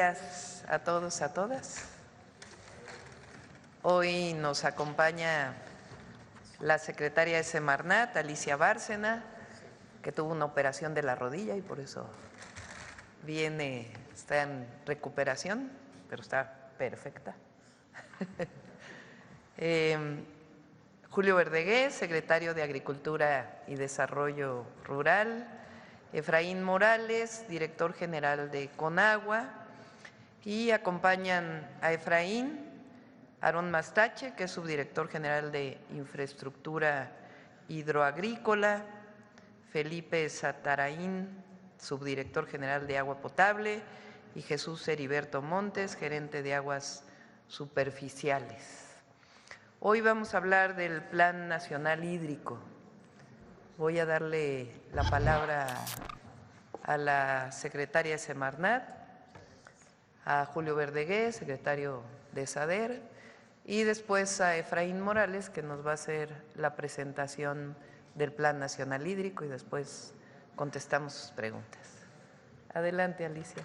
Buenos días a todos, a todas. Hoy nos acompaña la secretaria de Semarnat, Alicia Bárcena, que tuvo una operación de la rodilla y por eso está en recuperación, pero está perfecta. Julio Verdegués, secretario de Agricultura y Desarrollo Rural. Efraín Morales, director general de Conagua. Y acompañan a Efraín Aarón Mastache, que es subdirector general de Infraestructura Hidroagrícola, Felipe Sataraín, subdirector general de Agua Potable, y Jesús Heriberto Montes, gerente de Aguas Superficiales. Hoy vamos a hablar del Plan Nacional Hídrico. Voy a darle la palabra a la secretaria de Semarnat, a Julio Verdegués, secretario de SADER, y después a Efraín Morales, que nos va a hacer la presentación del Plan Nacional Hídrico y después contestamos sus preguntas. Adelante, Alicia.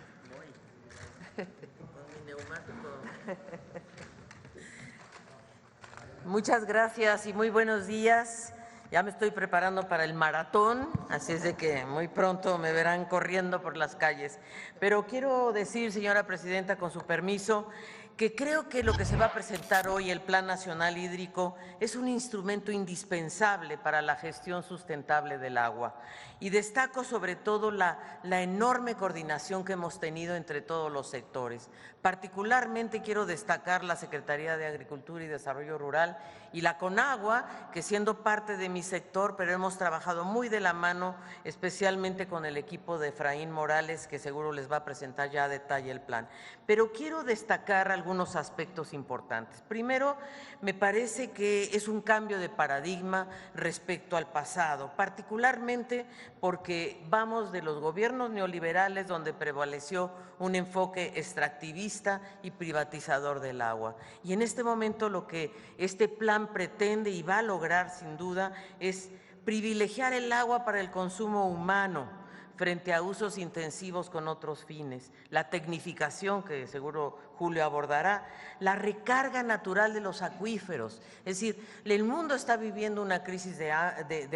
Muchas gracias y muy buenos días. Ya me estoy preparando para el maratón, así es de que muy pronto me verán corriendo por las calles. Pero quiero decir, señora presidenta, con su permiso, que creo que lo que se va a presentar hoy, el Plan Nacional Hídrico, es un instrumento indispensable para la gestión sustentable del agua. Y destaco sobre todo la enorme coordinación que hemos tenido entre todos los sectores. Particularmente quiero destacar la Secretaría de Agricultura y Desarrollo Rural y la Conagua, que siendo parte de mi sector, pero hemos trabajado muy de la mano, especialmente con el equipo de Efraín Morales, que seguro les va a presentar ya a detalle el plan. Pero quiero destacar algunos aspectos importantes. Primero, me parece que es un cambio de paradigma respecto al pasado, particularmente porque vamos de los gobiernos neoliberales, donde prevaleció un enfoque extractivista y privatizador del agua. Y en este momento lo que este plan pretende y va a lograr sin duda es privilegiar el agua para el consumo humano frente a usos intensivos con otros fines, la tecnificación, que seguro Julio abordará, la recarga natural de los acuíferos. Es decir, el mundo está viviendo una crisis de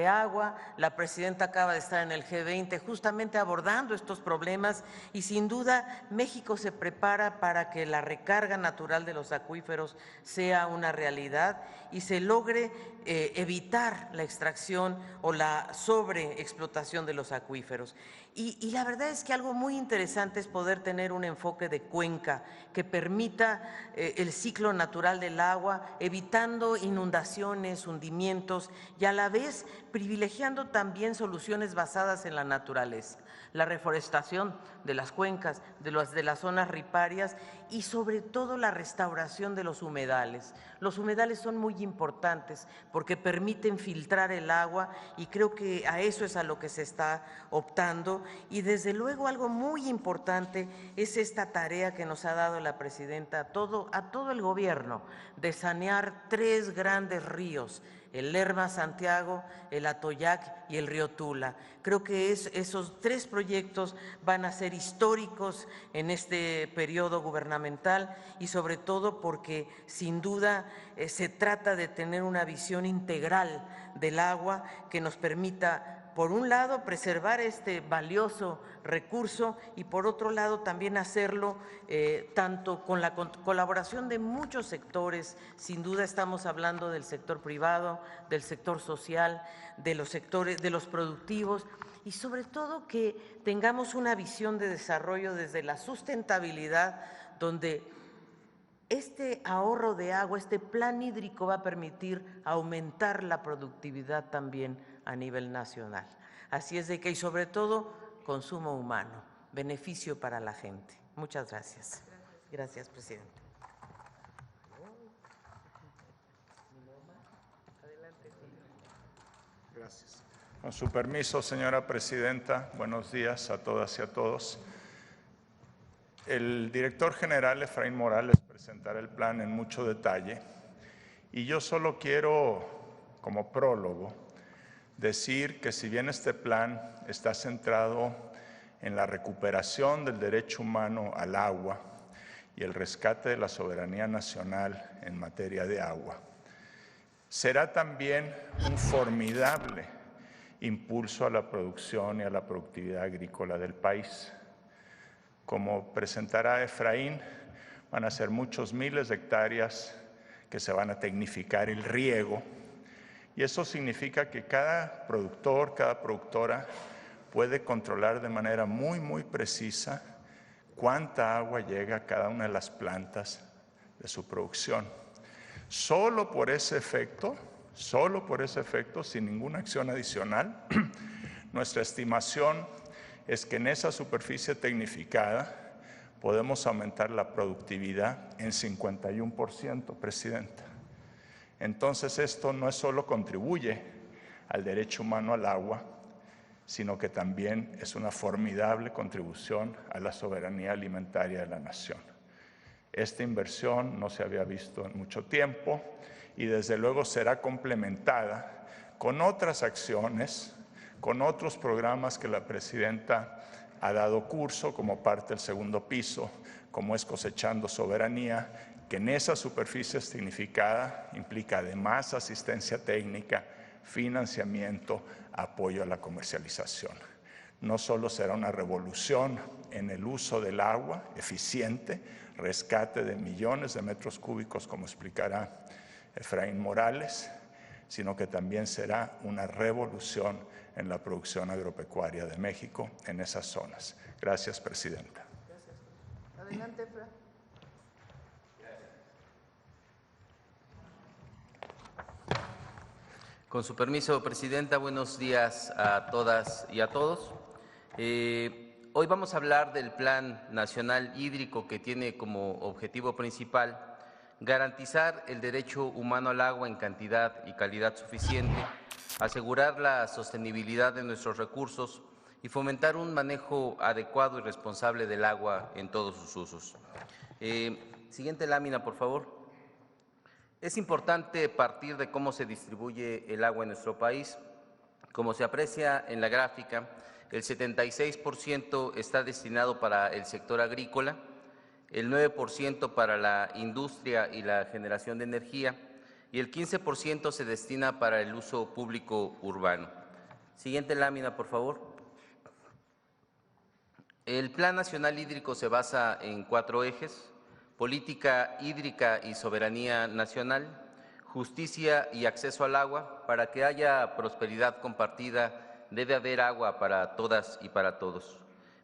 agua, la presidenta acaba de estar en el G20 justamente abordando estos problemas y sin duda México se prepara para que la recarga natural de los acuíferos sea una realidad y se logre evitar la extracción o la sobreexplotación de los acuíferos. Y la verdad es que algo muy interesante es poder tener un enfoque de cuenca que permita el ciclo natural del agua, evitando inundaciones, hundimientos y a la vez privilegiando también soluciones basadas en la naturaleza, la reforestación de las cuencas, de las zonas riparias y sobre todo la restauración de los humedales. Los humedales son muy importantes porque permiten filtrar el agua y creo que a eso es a lo que se está optando. Y desde luego algo muy importante es esta tarea que nos ha dado la presidenta a todo el gobierno de sanear 3 grandes ríos, el Lerma Santiago, el Atoyac y el río Tula. Creo que esos 3 proyectos van a ser históricos en este periodo gubernamental y sobre todo porque sin duda se trata de tener una visión integral del agua que nos permita, por un lado, preservar este valioso recurso y por otro lado también hacerlo tanto con la colaboración de muchos sectores. Sin duda estamos hablando del sector privado, del sector social, de los sectores, de los productivos y sobre todo que tengamos una visión de desarrollo desde la sustentabilidad, donde este ahorro de agua, este plan hídrico va a permitir aumentar la productividad también a nivel nacional. Así es de que, y sobre todo, consumo humano, beneficio para la gente. Muchas gracias. Gracias, presidente. Gracias. Con su permiso, señora presidenta, buenos días a todas y a todos. El director general, Efraín Morales, presentará el plan en mucho detalle y yo solo quiero, como prólogo, decir que si bien este plan está centrado en la recuperación del derecho humano al agua, y el rescate de la soberanía nacional en materia de agua. Será también un formidable impulso a la producción y a la productividad agrícola del país. Como presentará Efraín, van a ser muchos miles de hectáreas que se van a tecnificar el riego, y eso significa que cada productor, cada productora puede controlar de manera muy precisa cuánta agua llega a cada una de las plantas de su producción. Solo por ese efecto, sin ninguna acción adicional, nuestra estimación es que en esa superficie tecnificada podemos aumentar la productividad en 51%, Presidenta. Entonces, esto no solo contribuye al derecho humano al agua, sino que también es una formidable contribución a la soberanía alimentaria de la nación. Esta inversión no se había visto en mucho tiempo y desde luego será complementada con otras acciones, con otros programas que la Presidenta ha dado curso como parte del segundo piso, como es Cosechando Soberanía, que en esa superficie significada implica además asistencia técnica, financiamiento, apoyo a la comercialización. No solo será una revolución en el uso del agua eficiente, rescate de millones de metros cúbicos, como explicará Efraín Morales, sino que también será una revolución en la producción agropecuaria de México en esas zonas. Gracias, Presidenta. Gracias. Adelante, Efra. Con su permiso, Presidenta, buenos días a todas y a todos. Hoy vamos a hablar del Plan Nacional Hídrico, que tiene como objetivo principal garantizar el derecho humano al agua en cantidad y calidad suficiente, asegurar la sostenibilidad de nuestros recursos y fomentar un manejo adecuado y responsable del agua en todos sus usos. Siguiente lámina, por favor. Es importante partir de cómo se distribuye el agua en nuestro país. Como se aprecia en la gráfica, el 76% está destinado para el sector agrícola, el 9% para la industria y la generación de energía y el 15% se destina para el uso público urbano. Siguiente lámina, por favor. El Plan Nacional Hídrico se basa en 4 ejes: política hídrica y soberanía nacional, justicia y acceso al agua. Para que haya prosperidad compartida, debe haber agua para todas y para todos.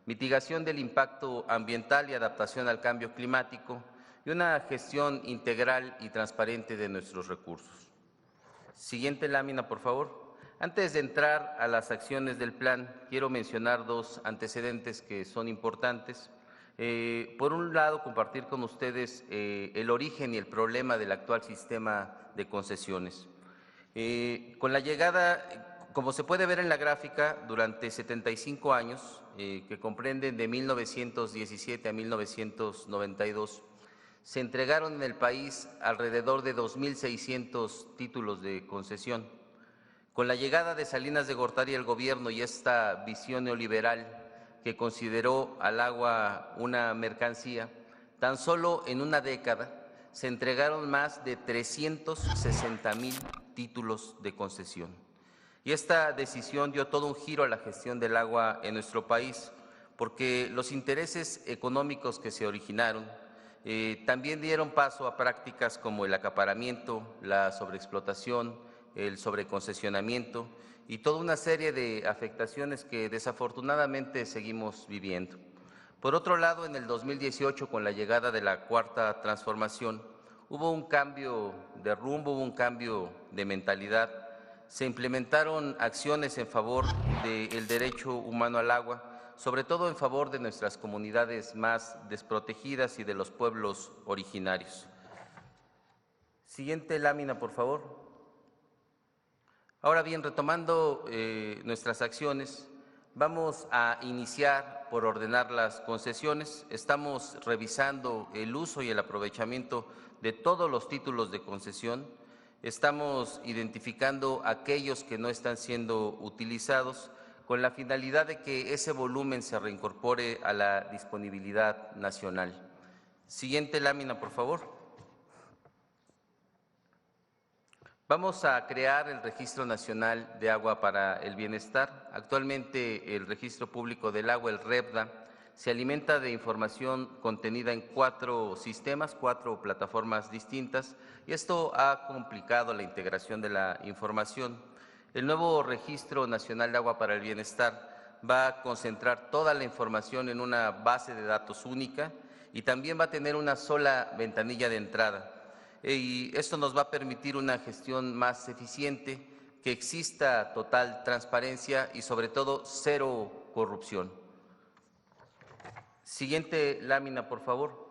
Mitigación del impacto ambiental y adaptación al cambio climático, y una gestión integral y transparente de nuestros recursos. Siguiente lámina, por favor. Antes de entrar a las acciones del plan, quiero mencionar 2 antecedentes que son importantes. Por un lado, compartir con ustedes el origen y el problema del actual sistema de concesiones. Con la llegada, como se puede ver en la gráfica, durante 75 años, que comprenden de 1917 a 1992, se entregaron en el país alrededor de 2.600 títulos de concesión. Con la llegada de Salinas de Gortari al gobierno y esta visión neoliberal que consideró al agua una mercancía, tan solo en una década se entregaron más de 360,000 títulos de concesión. Y esta decisión dio todo un giro a la gestión del agua en nuestro país, porque los intereses económicos que se originaron también dieron paso a prácticas como el acaparamiento, la sobreexplotación, el sobreconcesionamiento y toda una serie de afectaciones que desafortunadamente seguimos viviendo. Por otro lado, en el 2018, con la llegada de la Cuarta Transformación, hubo un cambio de rumbo, hubo un cambio de mentalidad. Se implementaron acciones en favor del derecho humano al agua, sobre todo en favor de nuestras comunidades más desprotegidas y de los pueblos originarios. Siguiente lámina, por favor. Ahora bien, retomando nuestras acciones, vamos a iniciar por ordenar las concesiones. Estamos revisando el uso y el aprovechamiento de todos los títulos de concesión. Estamos identificando aquellos que no están siendo utilizados con la finalidad de que ese volumen se reincorpore a la disponibilidad nacional. Siguiente lámina, por favor. Vamos a crear el Registro Nacional de Agua para el Bienestar. Actualmente el Registro Público del Agua, el REPDA, se alimenta de información contenida en 4 sistemas, 4 plataformas distintas, y esto ha complicado la integración de la información. El nuevo Registro Nacional de Agua para el Bienestar va a concentrar toda la información en una base de datos única y también va a tener una sola ventanilla de entrada. Y esto nos va a permitir una gestión más eficiente, que exista total transparencia y sobre todo cero corrupción. Siguiente lámina, por favor.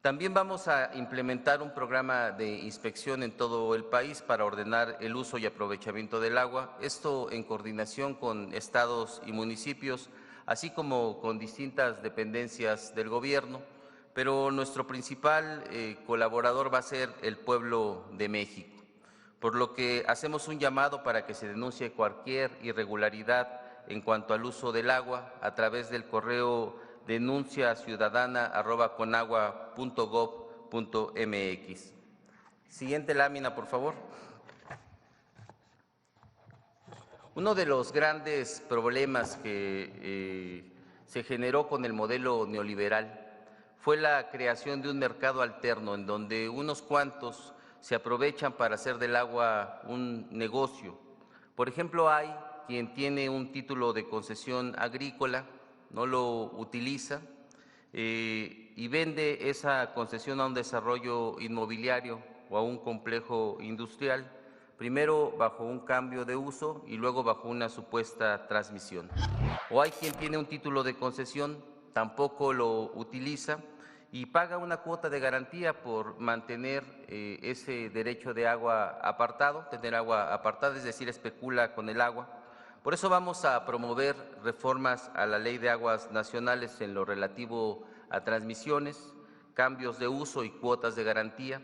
También vamos a implementar un programa de inspección en todo el país para ordenar el uso y aprovechamiento del agua, esto en coordinación con estados y municipios, así como con distintas dependencias del gobierno. Pero nuestro principal colaborador va a ser el pueblo de México, por lo que hacemos un llamado para que se denuncie cualquier irregularidad en cuanto al uso del agua a través del correo denunciaciudadana@conagua.gov.mx. Siguiente lámina, por favor. Uno de los grandes problemas que se generó con el modelo neoliberal fue la creación de un mercado alterno en donde unos cuantos se aprovechan para hacer del agua un negocio. Por ejemplo, hay quien tiene un título de concesión agrícola, no lo utiliza y vende esa concesión a un desarrollo inmobiliario o a un complejo industrial, primero bajo un cambio de uso y luego bajo una supuesta transmisión. O hay quien tiene un título de concesión, tampoco lo utiliza y paga una cuota de garantía por mantener ese derecho de agua apartado, tener agua apartada, es decir, especula con el agua. Por eso vamos a promover reformas a la Ley de Aguas Nacionales en lo relativo a transmisiones, cambios de uso y cuotas de garantía,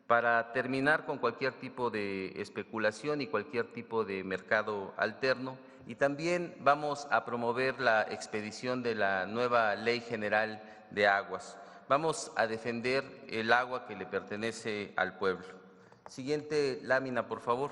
para terminar con cualquier tipo de especulación y cualquier tipo de mercado alterno. Y también vamos a promover la expedición de la nueva Ley General de Aguas. Vamos a defender el agua que le pertenece al pueblo. Siguiente lámina, por favor.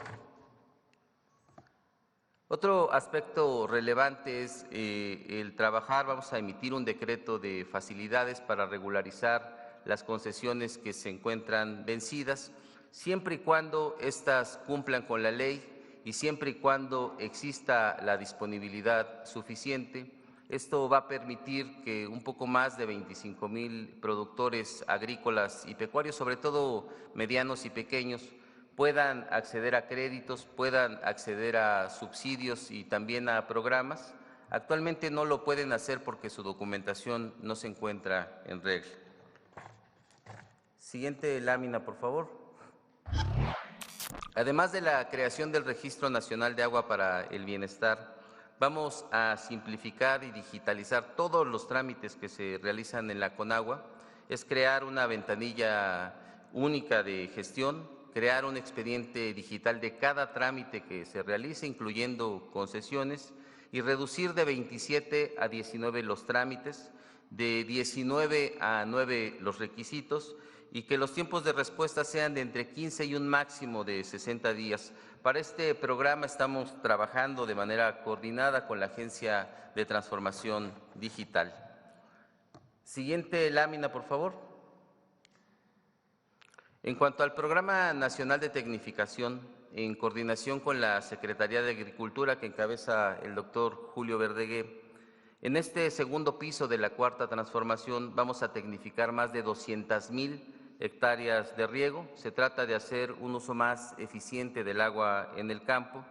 Otro aspecto relevante es el trabajar, vamos a emitir un decreto de facilidades para regularizar las concesiones que se encuentran vencidas, siempre y cuando éstas cumplan con la ley y siempre y cuando exista la disponibilidad suficiente. Esto va a permitir que un poco más de 25,000 productores agrícolas y pecuarios, sobre todo medianos y pequeños, puedan acceder a créditos, puedan acceder a subsidios y también a programas. Actualmente no lo pueden hacer porque su documentación no se encuentra en regla. Siguiente lámina, por favor. Además de la creación del Registro Nacional de Agua para el Bienestar, vamos a simplificar y digitalizar todos los trámites que se realizan en la Conagua. Es crear una ventanilla única de gestión, crear un expediente digital de cada trámite que se realice, incluyendo concesiones, y reducir de 27 a 19 los trámites, de 19 a 9 los requisitos, y que los tiempos de respuesta sean de entre 15 y un máximo de 60 días. Para este programa estamos trabajando de manera coordinada con la Agencia de Transformación Digital. Siguiente lámina, por favor. En cuanto al Programa Nacional de Tecnificación, en coordinación con la Secretaría de Agricultura que encabeza el doctor Julio Verdegué, en este segundo piso de la Cuarta Transformación vamos a tecnificar más de 200,000 hectáreas de riego. Se trata de hacer un uso más eficiente del agua en el campo.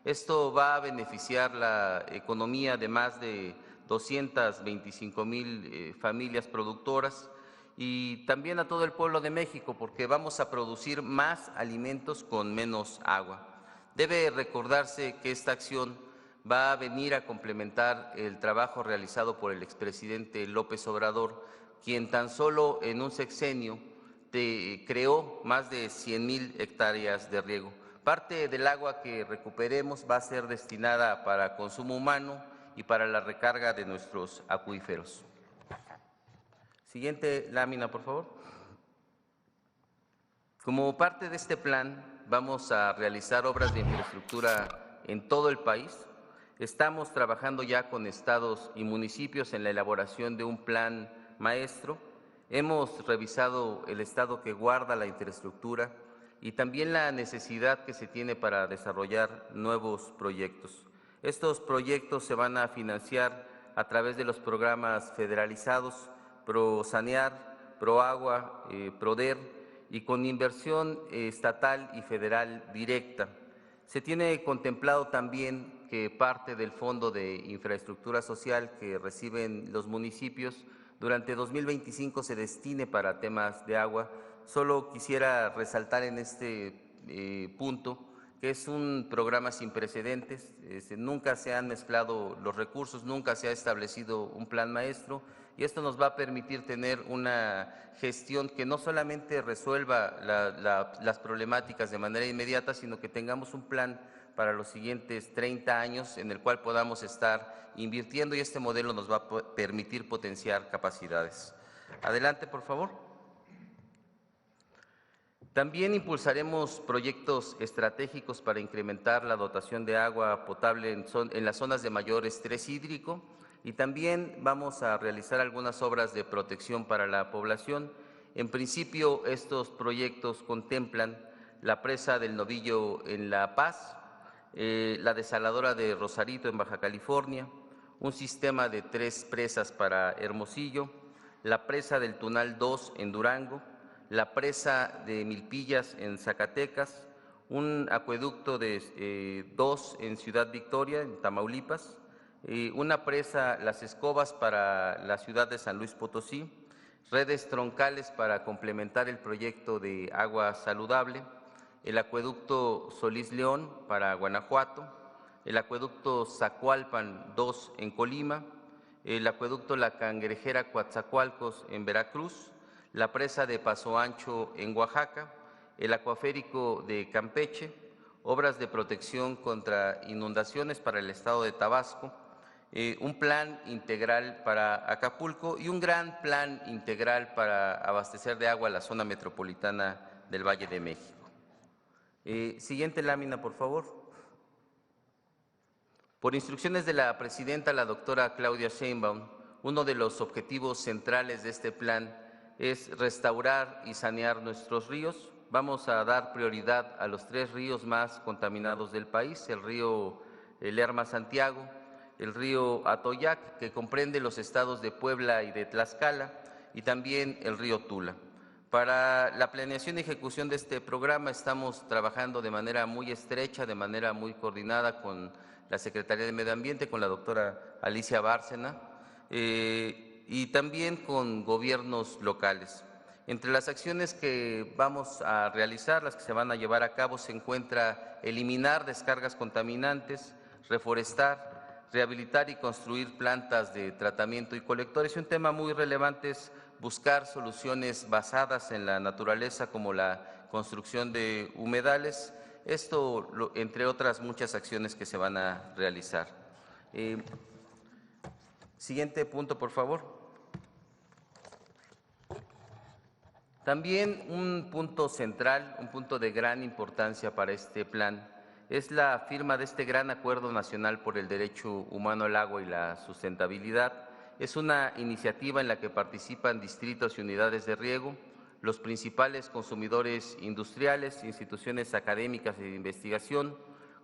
Esto va a beneficiar la economía de más de 225,000 familias productoras y también a todo el pueblo de México, porque vamos a producir más alimentos con menos agua. Debe recordarse que esta acción va a venir a complementar el trabajo realizado por el expresidente López Obrador, quien tan solo en un sexenio creó más de 100,000 hectáreas de riego. Parte del agua que recuperemos va a ser destinada para consumo humano y para la recarga de nuestros acuíferos. Siguiente lámina, por favor. Como parte de este plan, vamos a realizar obras de infraestructura en todo el país. Estamos trabajando ya con estados y municipios en la elaboración de un plan maestro. Hemos revisado el estado que guarda la infraestructura y también la necesidad que se tiene para desarrollar nuevos proyectos. Estos proyectos se van a financiar a través de los programas federalizados ProSanear, ProAgua, ProDER y con inversión estatal y federal directa. Se tiene contemplado también que parte del Fondo de Infraestructura Social que reciben los municipios durante 2025 se destine para temas de agua. Solo quisiera resaltar en este punto que es un programa sin precedentes, nunca se han mezclado los recursos, nunca se ha establecido un plan maestro y esto nos va a permitir tener una gestión que no solamente resuelva las problemáticas de manera inmediata, sino que tengamos un plan para los siguientes 30 años en el cual podamos estar invirtiendo y este modelo nos va a permitir potenciar capacidades. Adelante, por favor. También impulsaremos proyectos estratégicos para incrementar la dotación de agua potable en las zonas de mayor estrés hídrico y también vamos a realizar algunas obras de protección para la población. En principio, estos proyectos contemplan la presa del Novillo en La Paz, la desaladora de Rosarito en Baja California, un sistema de 3 presas para Hermosillo, la presa del Tunal 2 en Durango, la presa de Milpillas en Zacatecas, un acueducto de 2 en Ciudad Victoria, en Tamaulipas, una presa Las Escobas para la ciudad de San Luis Potosí, redes troncales para complementar el proyecto de agua saludable, el acueducto Solís León para Guanajuato, el acueducto Zacualpan 2 en Colima, el acueducto La Cangrejera Coatzacoalcos en Veracruz, la presa de Paso Ancho en Oaxaca, el acuaférico de Campeche, obras de protección contra inundaciones para el estado de Tabasco, un plan integral para Acapulco y un gran plan integral para abastecer de agua a la zona metropolitana del Valle de México. Siguiente lámina, por favor. Por instrucciones de la presidenta, la doctora Claudia Sheinbaum, uno de los objetivos centrales de este plan es restaurar y sanear nuestros ríos. Vamos a dar prioridad a los 3 ríos más contaminados del país, el río Lerma-Santiago, el río Atoyac, que comprende los estados de Puebla y de Tlaxcala, y también el río Tula. Para la planeación y ejecución de este programa estamos trabajando de manera muy estrecha, de manera muy coordinada con la Secretaría de Medio Ambiente, con la doctora Alicia Bárcena, y también con gobiernos locales. Entre las acciones que vamos a realizar, las que se van a llevar a cabo, se encuentra eliminar descargas contaminantes, reforestar, rehabilitar y construir plantas de tratamiento y colectores. Y un tema muy relevante es buscar soluciones basadas en la naturaleza como la construcción de humedales, esto entre otras muchas acciones que se van a realizar. Siguiente punto, por favor. También un punto central, un punto de gran importancia para este plan, es la firma de este gran acuerdo nacional por el derecho humano al agua y la sustentabilidad. Es una iniciativa en la que participan distritos y unidades de riego, los principales consumidores industriales, instituciones académicas y de investigación,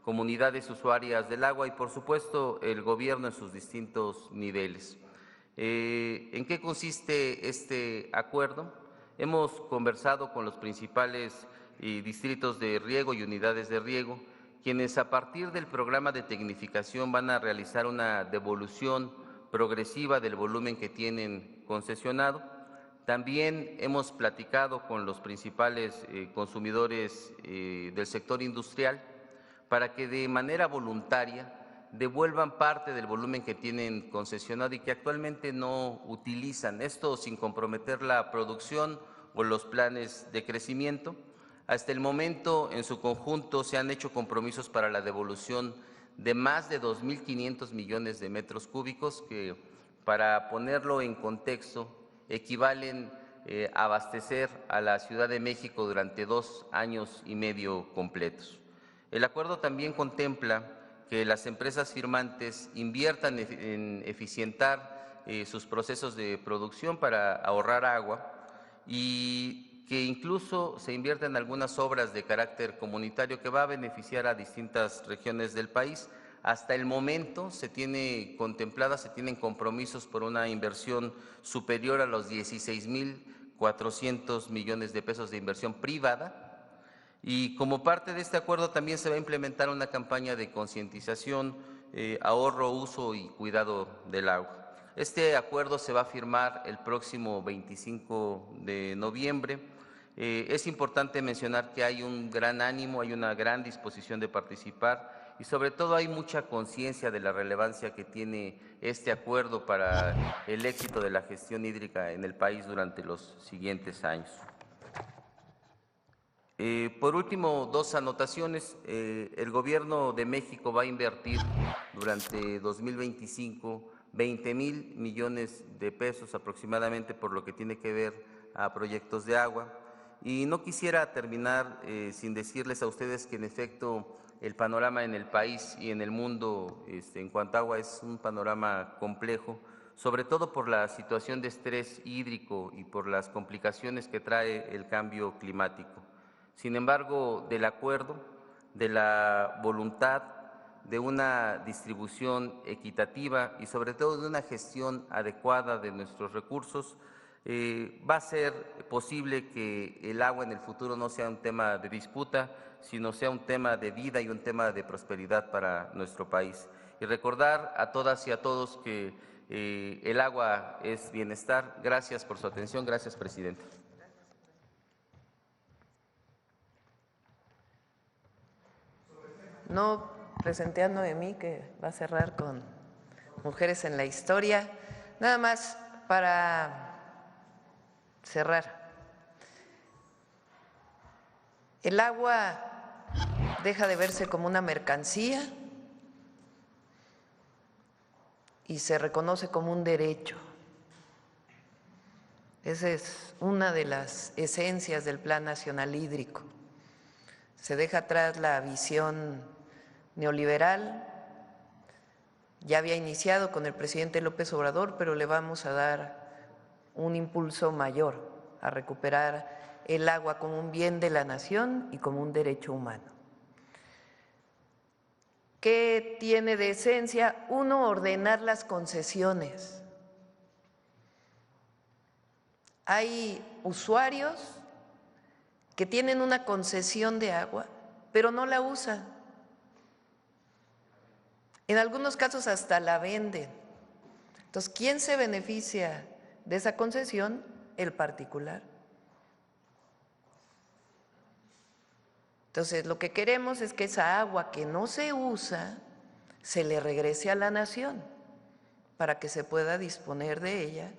comunidades usuarias del agua y, por supuesto, el gobierno en sus distintos niveles. ¿En qué consiste este acuerdo? Hemos conversado con los principales distritos de riego y unidades de riego, quienes a partir del programa de tecnificación van a realizar una devolución progresiva del volumen que tienen concesionado. También hemos platicado con los principales consumidores del sector industrial para que de manera voluntaria devuelvan parte del volumen que tienen concesionado y que actualmente no utilizan, esto sin comprometer la producción o los planes de crecimiento. Hasta el momento, en su conjunto, se han hecho compromisos para la devolución de más de 2.500 millones de metros cúbicos, que para ponerlo en contexto, equivalen a abastecer a la Ciudad de México durante 2 años y medio completos. El acuerdo también contempla que las empresas firmantes inviertan en eficientar sus procesos de producción para ahorrar agua y que incluso se invierta en algunas obras de carácter comunitario que va a beneficiar a distintas regiones del país. Hasta el momento se tienen compromisos por una inversión superior a los 16,400 millones de pesos de inversión privada. Y como parte de este acuerdo también se va a implementar una campaña de concientización, ahorro, uso y cuidado del agua. Este acuerdo se va a firmar el próximo 25 de noviembre. Es importante mencionar que hay un gran ánimo, hay una gran disposición de participar y sobre todo hay mucha conciencia de la relevancia que tiene este acuerdo para el éxito de la gestión hídrica en el país durante los siguientes años. Por último, 2 anotaciones. El Gobierno de México va a invertir durante 2025 20,000 millones de pesos aproximadamente por lo que tiene que ver a proyectos de agua. Y no quisiera terminar sin decirles a ustedes que en efecto el panorama en el país y en el mundo en cuanto a agua es un panorama complejo, sobre todo por la situación de estrés hídrico y por las complicaciones que trae el cambio climático. Sin embargo, del acuerdo, de la voluntad de una distribución equitativa y sobre todo de una gestión adecuada de nuestros recursos, va a ser posible que el agua en el futuro no sea un tema de disputa, sino sea un tema de vida y un tema de prosperidad para nuestro país. Y recordar a todas y a todos que el agua es bienestar. Gracias por su atención. Gracias, presidente. No presenté a Noemí, que va a cerrar con Mujeres en la Historia. Nada más para cerrar. El agua deja de verse como una mercancía y se reconoce como un derecho. Esa es una de las esencias del Plan Nacional Hídrico. Se deja atrás la visión neoliberal, ya había iniciado con el presidente López Obrador, pero le vamos a dar un impulso mayor a recuperar el agua como un bien de la nación y como un derecho humano. ¿Qué tiene de esencia? Uno, ordenar las concesiones. Hay usuarios que tienen una concesión de agua, pero no la usan. En algunos casos hasta la venden. Entonces, ¿quién se beneficia de esa concesión? El particular. Entonces, lo que queremos es que esa agua que no se usa se le regrese a la nación para que se pueda disponer de ella,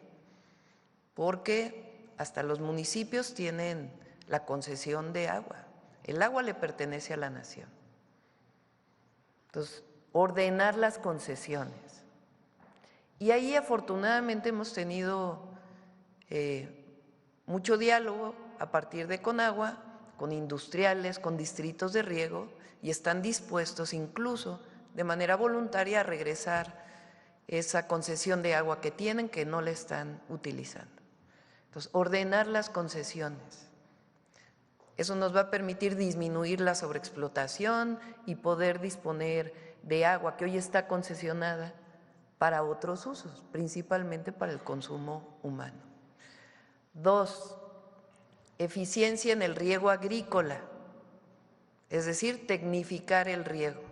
porque hasta los municipios tienen la concesión de agua. El agua le pertenece a la nación. Entonces, ordenar las concesiones. Y ahí afortunadamente hemos tenido mucho diálogo a partir de Conagua, con industriales, con distritos de riego, y están dispuestos incluso de manera voluntaria a regresar esa concesión de agua que tienen, que no la están utilizando. Entonces, ordenar las concesiones. Eso nos va a permitir disminuir la sobreexplotación y poder disponer de agua que hoy está concesionada para otros usos, principalmente para el consumo humano. 2, eficiencia en el riego agrícola, es decir, tecnificar el riego.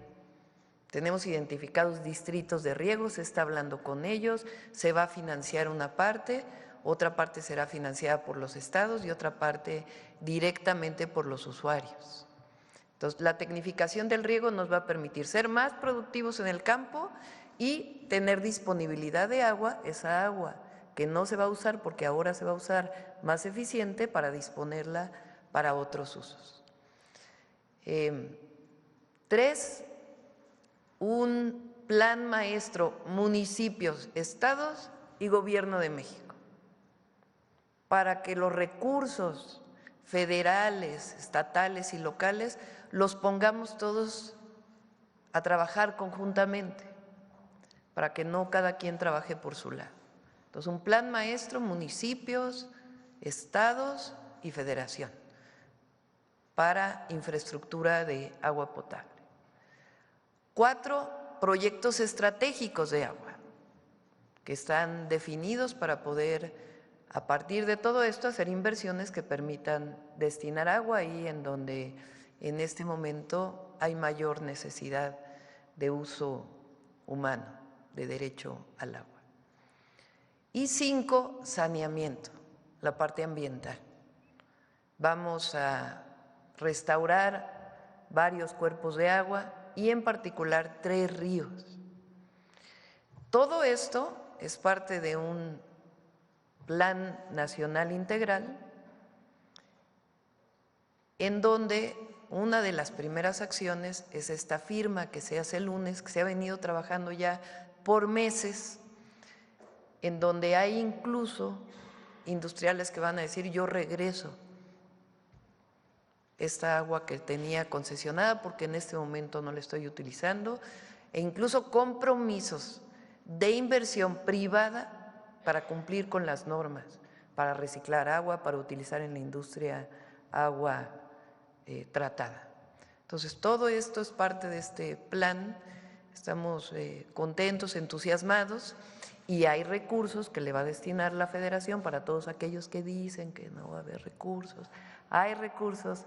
Tenemos identificados distritos de riego, se está hablando con ellos, se va a financiar una parte, otra parte será financiada por los estados y otra parte directamente por los usuarios. Entonces, la tecnificación del riego nos va a permitir ser más productivos en el campo y tener disponibilidad de agua, esa agua que no se va a usar porque ahora se va a usar más eficiente para disponerla para otros usos. 3, un plan maestro, municipios, estados y Gobierno de México. para que los recursos federales, estatales y locales los pongamos todos a trabajar conjuntamente, para que no cada quien trabaje por su lado. Entonces, un plan maestro, municipios, estados y federación para infraestructura de agua potable. 4 proyectos estratégicos de agua que están definidos para poder, a partir de todo esto, hacer inversiones que permitan destinar agua ahí en donde en este momento hay mayor necesidad de uso humano, de derecho al agua. Y 5, saneamiento, la parte ambiental. Vamos a restaurar varios cuerpos de agua y en particular 3 ríos. Todo esto es parte de un plan nacional integral en donde una de las primeras acciones es esta firma que se hace el lunes, que se ha venido trabajando ya por meses, en donde hay incluso industriales que van a decir: yo regreso esta agua que tenía concesionada porque en este momento no la estoy utilizando, e incluso compromisos de inversión privada para cumplir con las normas, para reciclar agua, para utilizar en la industria agua tratada. Entonces, todo esto es parte de este plan. Estamos contentos, entusiasmados, y hay recursos que le va a destinar la Federación para todos aquellos que dicen que no va a haber recursos. Hay recursos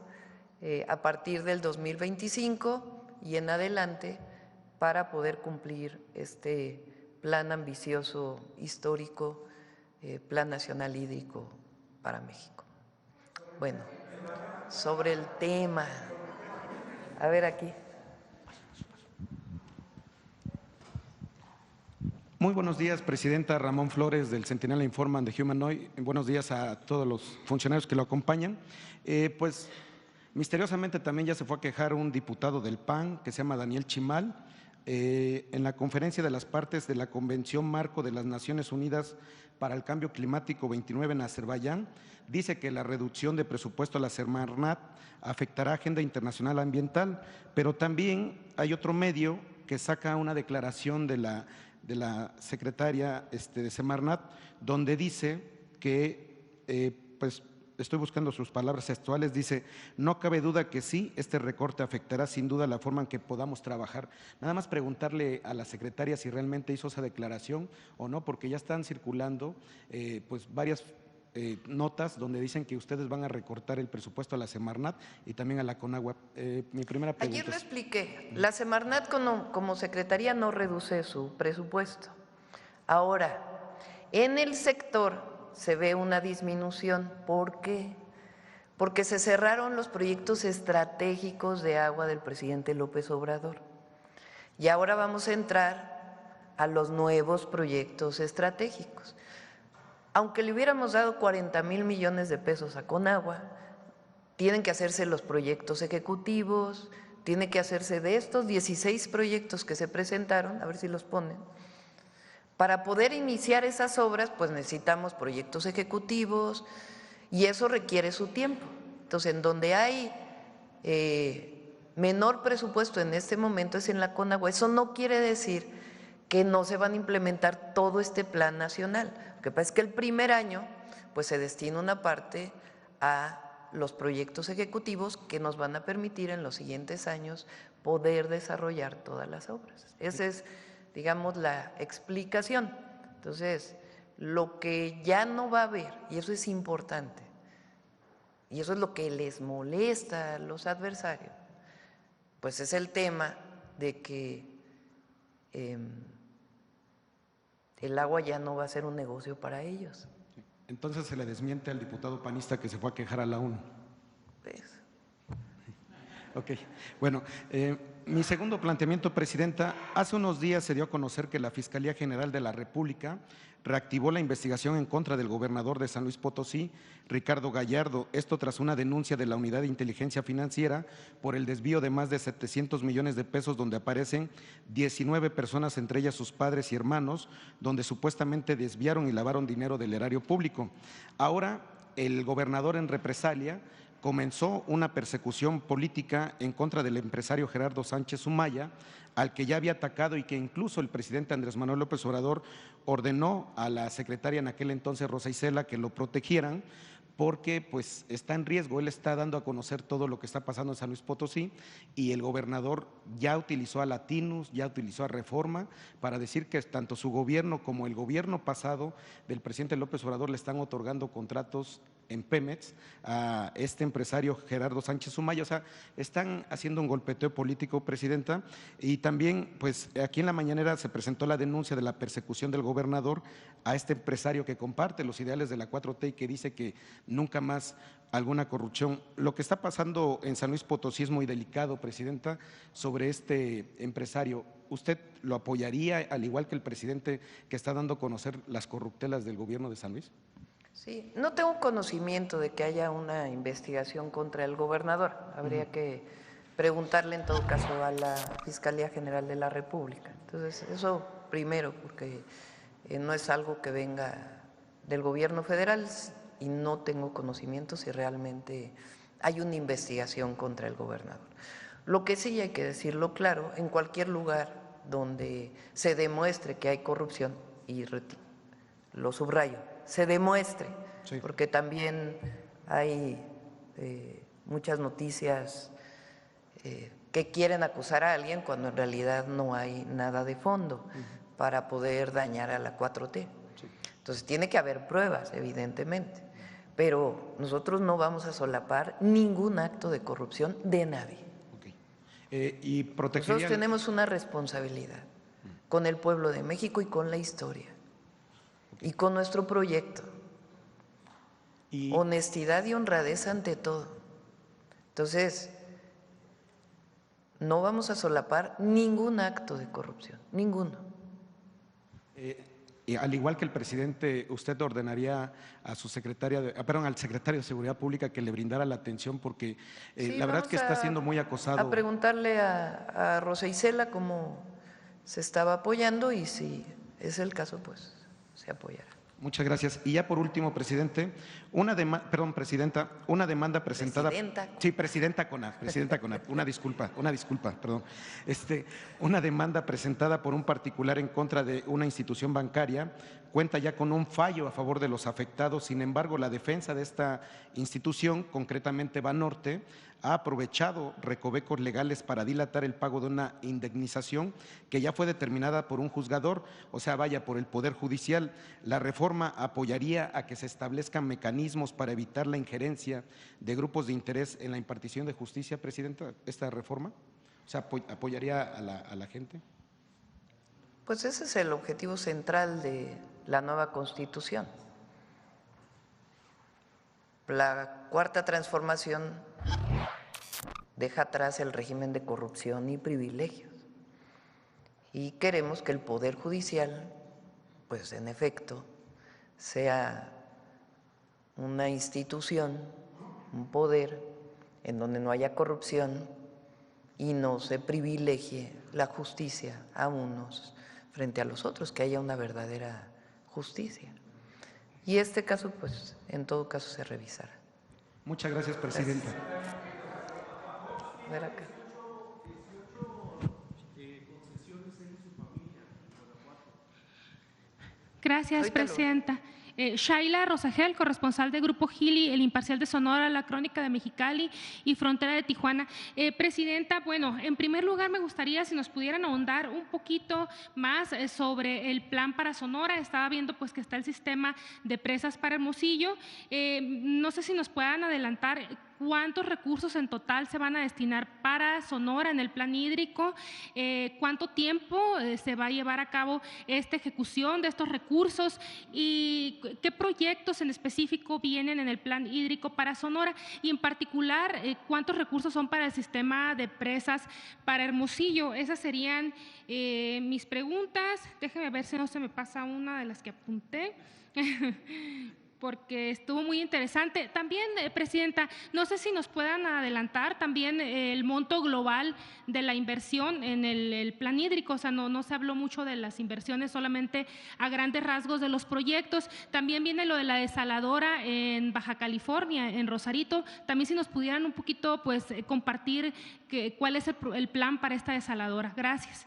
a partir del 2025 y en adelante para poder cumplir este plan ambicioso, histórico, Plan Nacional Hídrico para México. Bueno, sobre el tema, a ver aquí. Muy buenos días, Presidenta. Ramón Flores, del Centinela Informa de Humanoid. Buenos días a todos los funcionarios que lo acompañan. Pues misteriosamente también ya se fue a quejar un diputado del PAN que se llama Daniel Chimal en la conferencia de las partes de la Convención Marco de las Naciones Unidas para el Cambio Climático 29 en Azerbaiyán. Dice que la reducción de presupuesto a la Semarnat afectará agenda internacional ambiental, pero también hay otro medio que saca una declaración de la secretaria de Semarnat, donde dice que, pues estoy buscando sus palabras textuales, dice: no cabe duda que sí, este recorte afectará sin duda la forma en que podamos trabajar. Nada más preguntarle a la secretaria si realmente hizo esa declaración o no, porque ya están circulando pues varias notas donde dicen que ustedes van a recortar el presupuesto a la Semarnat y también a la Conagua. Mi primera pregunta. Ayer lo expliqué, la Semarnat como secretaría no reduce su presupuesto. Ahora, en el sector se ve una disminución. ¿Por qué? Porque se cerraron los proyectos estratégicos de agua del presidente López Obrador. Y ahora vamos a entrar a los nuevos proyectos estratégicos. Aunque le hubiéramos dado 40,000 millones de pesos a Conagua, tienen que hacerse los proyectos ejecutivos, tiene que hacerse de estos 16 proyectos que se presentaron, a ver si los ponen. Para poder iniciar esas obras, pues necesitamos proyectos ejecutivos y eso requiere su tiempo. Entonces, en donde hay menor presupuesto en este momento es en la Conagua. Eso no quiere decir que no se van a implementar todo este plan nacional. Lo que pasa es que el primer año, pues se destina una parte a los proyectos ejecutivos que nos van a permitir en los siguientes años poder desarrollar todas las obras. Esa es, digamos, la explicación. Entonces, lo que ya no va a haber, y eso es importante, y eso es lo que les molesta a los adversarios, pues es el tema de que el agua ya no va a ser un negocio para ellos. Entonces se le desmiente al diputado panista que se fue a quejar a la ONU. ¿Ves? Ok, bueno, mi segundo planteamiento, Presidenta. Hace unos días se dio a conocer que la Fiscalía General de la República reactivó la investigación en contra del gobernador de San Luis Potosí, Ricardo Gallardo, esto tras una denuncia de la Unidad de Inteligencia Financiera por el desvío de más de 700 millones de pesos, donde aparecen 19 personas, entre ellas sus padres y hermanos, donde supuestamente desviaron y lavaron dinero del erario público. Ahora, el gobernador en represalia comenzó una persecución política en contra del empresario Gerardo Sánchez Humaya, al que ya había atacado y que incluso el presidente Andrés Manuel López Obrador ordenó a la secretaria en aquel entonces, Rosa Isela, que lo protegieran, porque pues está en riesgo. Él está dando a conocer todo lo que está pasando en San Luis Potosí y el gobernador ya utilizó a Latinus, ya utilizó a Reforma para decir que tanto su gobierno como el gobierno pasado del presidente López Obrador le están otorgando contratos en Pemex a este empresario Gerardo Sánchez Humaya. O sea, están haciendo un golpeteo político, presidenta, y también pues aquí en la mañanera se presentó la denuncia de la persecución del gobernador a este empresario que comparte los ideales de la 4T y que dice que nunca más alguna corrupción. Lo que está pasando en San Luis Potosí es muy delicado, presidenta, sobre este empresario. ¿Usted lo apoyaría, al igual que el presidente que está dando a conocer las corruptelas del gobierno de San Luis? Sí, no tengo conocimiento de que haya una investigación contra el gobernador. Habría que preguntarle en todo caso a la Fiscalía General de la República. Entonces, eso primero, porque no es algo que venga del gobierno federal y no tengo conocimiento si realmente hay una investigación contra el gobernador. Lo que sí hay que decirlo claro, en cualquier lugar donde se demuestre que hay corrupción, y lo subrayo, se demuestre, sí, porque también hay muchas noticias que quieren acusar a alguien cuando en realidad no hay nada de fondo para poder dañar a la 4T. Sí. Entonces tiene que haber pruebas, evidentemente, pero nosotros no vamos a solapar ningún acto de corrupción de nadie. Y nosotros tenemos una responsabilidad con el pueblo de México y con la historia. Y con nuestro proyecto. Honestidad y honradez ante todo. Entonces, no vamos a solapar ningún acto de corrupción, ninguno. Y al igual que el presidente, ¿usted ordenaría a su secretaria, al secretario de Seguridad Pública que le brindara la atención? Porque sí, la verdad es que está siendo muy acosado. A preguntarle a Rosa Isela cómo se estaba apoyando y si es el caso, pues se apoyará. Muchas gracias. Y ya por último, presidente, presidenta, una demanda presentada. Presidenta con A, una disculpa, perdón. Una demanda presentada por un particular en contra de una institución bancaria cuenta ya con un fallo a favor de los afectados. Sin embargo, la defensa de esta institución, concretamente Banorte, ha aprovechado recovecos legales para dilatar el pago de una indemnización que ya fue determinada por un juzgador, o sea, por el Poder Judicial. La reforma apoyaría a que se establezcan mecanismos para evitar la injerencia de grupos de interés en la impartición de justicia, presidenta, esta reforma. O sea, ¿apoyaría a la gente? Pues ese es el objetivo central de la nueva Constitución. La Cuarta Transformación deja atrás el régimen de corrupción y privilegios. Y queremos que el Poder Judicial, pues en efecto, sea una institución, un poder en donde no haya corrupción y no se privilegie la justicia a unos frente a los otros, que haya una verdadera justicia. Y este caso, pues, en todo caso se revisará. Muchas gracias, presidenta. Ver acá. Gracias, presidenta. Shaila Rosagel, corresponsal de Grupo Gili, El Imparcial de Sonora, La Crónica de Mexicali y Frontera de Tijuana. Presidenta, bueno, en primer lugar me gustaría si nos pudieran ahondar un poquito más sobre el plan para Sonora. Estaba viendo pues que está el sistema de presas para Hermosillo. No sé si nos puedan adelantar cuántos recursos en total se van a destinar para Sonora en el plan hídrico, cuánto tiempo se va a llevar a cabo esta ejecución de estos recursos y qué proyectos en específico vienen en el plan hídrico para Sonora y en particular cuántos recursos son para el sistema de presas para Hermosillo. Esas serían mis preguntas. Déjeme ver si no se me pasa una de las que apunté. porque estuvo muy interesante. También, Presidenta, no sé si nos puedan adelantar también el monto global de la inversión en el plan hídrico. O sea, no se habló mucho de las inversiones, solamente a grandes rasgos de los proyectos. También viene lo de la desaladora en Baja California, en Rosarito. También si nos pudieran un poquito pues compartir cuál es el plan para esta desaladora. Gracias.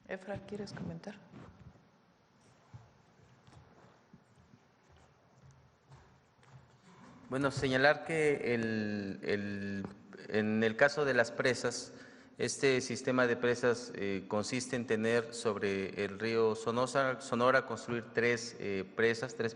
Efra, ¿quieres comentar? Bueno, señalar que en el caso de las presas, este sistema de presas consiste en tener sobre el río Sonora construir tres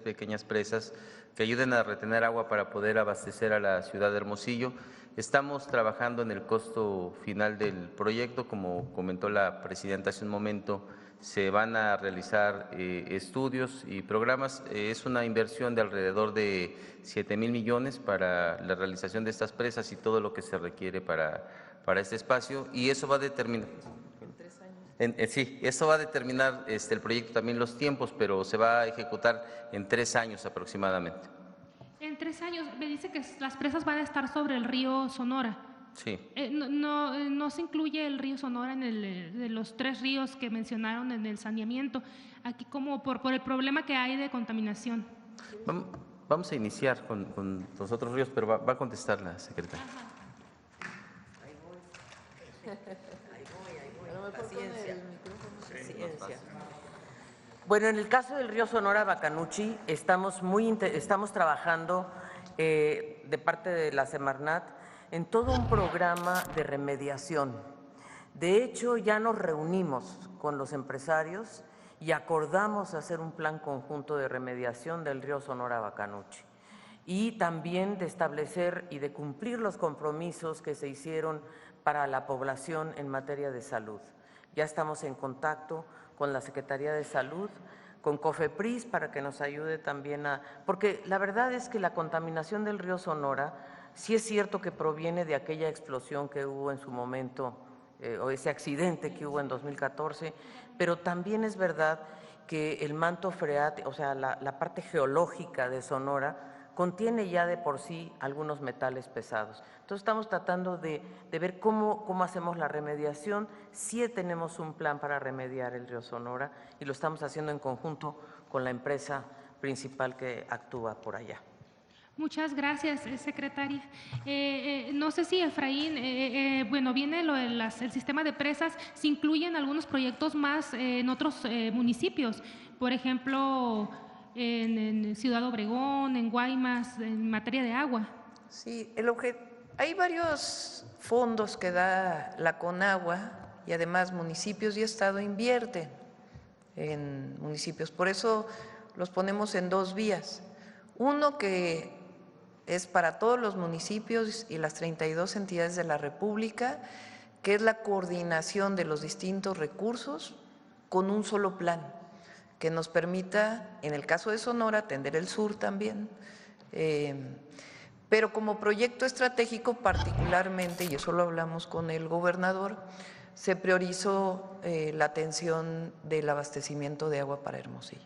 pequeñas presas que ayuden a retener agua para poder abastecer a la ciudad de Hermosillo. Estamos trabajando en el costo final del proyecto, como comentó la presidenta hace un momento. Se van a realizar estudios y programas. Es una inversión de alrededor de 7,000 millones para la realización de estas presas y todo lo que se requiere para este espacio, y eso va a determinar. ¿En 3 años? Sí, eso va a determinar el proyecto también los tiempos, pero se va a ejecutar en 3 años aproximadamente. En 3 años, me dice que las presas van a estar sobre el río Sonora. Sí. No se incluye el río Sonora en de los 3 ríos que mencionaron en el saneamiento, aquí como por el problema que hay de contaminación. Vamos a iniciar con los otros ríos, pero va a contestar la secretaria. Ahí voy. Paciencia. Bueno, en el caso del río Sonora Bacanuchi, estamos trabajando de parte de la Semarnat en todo un programa de remediación. De hecho, ya nos reunimos con los empresarios y acordamos hacer un plan conjunto de remediación del río Sonora Bacanuchi y también de establecer y de cumplir los compromisos que se hicieron para la población en materia de salud. Ya estamos en contacto con la Secretaría de Salud, con COFEPRIS para que nos ayude también porque la verdad es que la contaminación del río Sonora sí es cierto que proviene de aquella explosión que hubo en su momento, o ese accidente que hubo en 2014, pero también es verdad que el manto freático, o sea, la parte geológica de Sonora, contiene ya de por sí algunos metales pesados. Entonces estamos tratando de ver cómo hacemos la remediación. Sí tenemos un plan para remediar el río Sonora y lo estamos haciendo en conjunto con la empresa principal que actúa por allá. Muchas gracias, secretaria. No sé si Efraín, bueno, viene lo del sistema de presas, se incluyen algunos proyectos más en otros municipios, por ejemplo, en Ciudad Obregón, en Guaymas, en materia de agua. Sí, hay varios fondos que da la Conagua y además municipios y Estado invierten en municipios, por eso los ponemos en 2 vías. Uno que es para todos los municipios y las 32 entidades de la República, que es la coordinación de los distintos recursos con un solo plan, que nos permita, en el caso de Sonora, atender el sur también, pero como proyecto estratégico particularmente, y eso lo hablamos con el gobernador, se priorizó la atención del abastecimiento de agua para Hermosillo.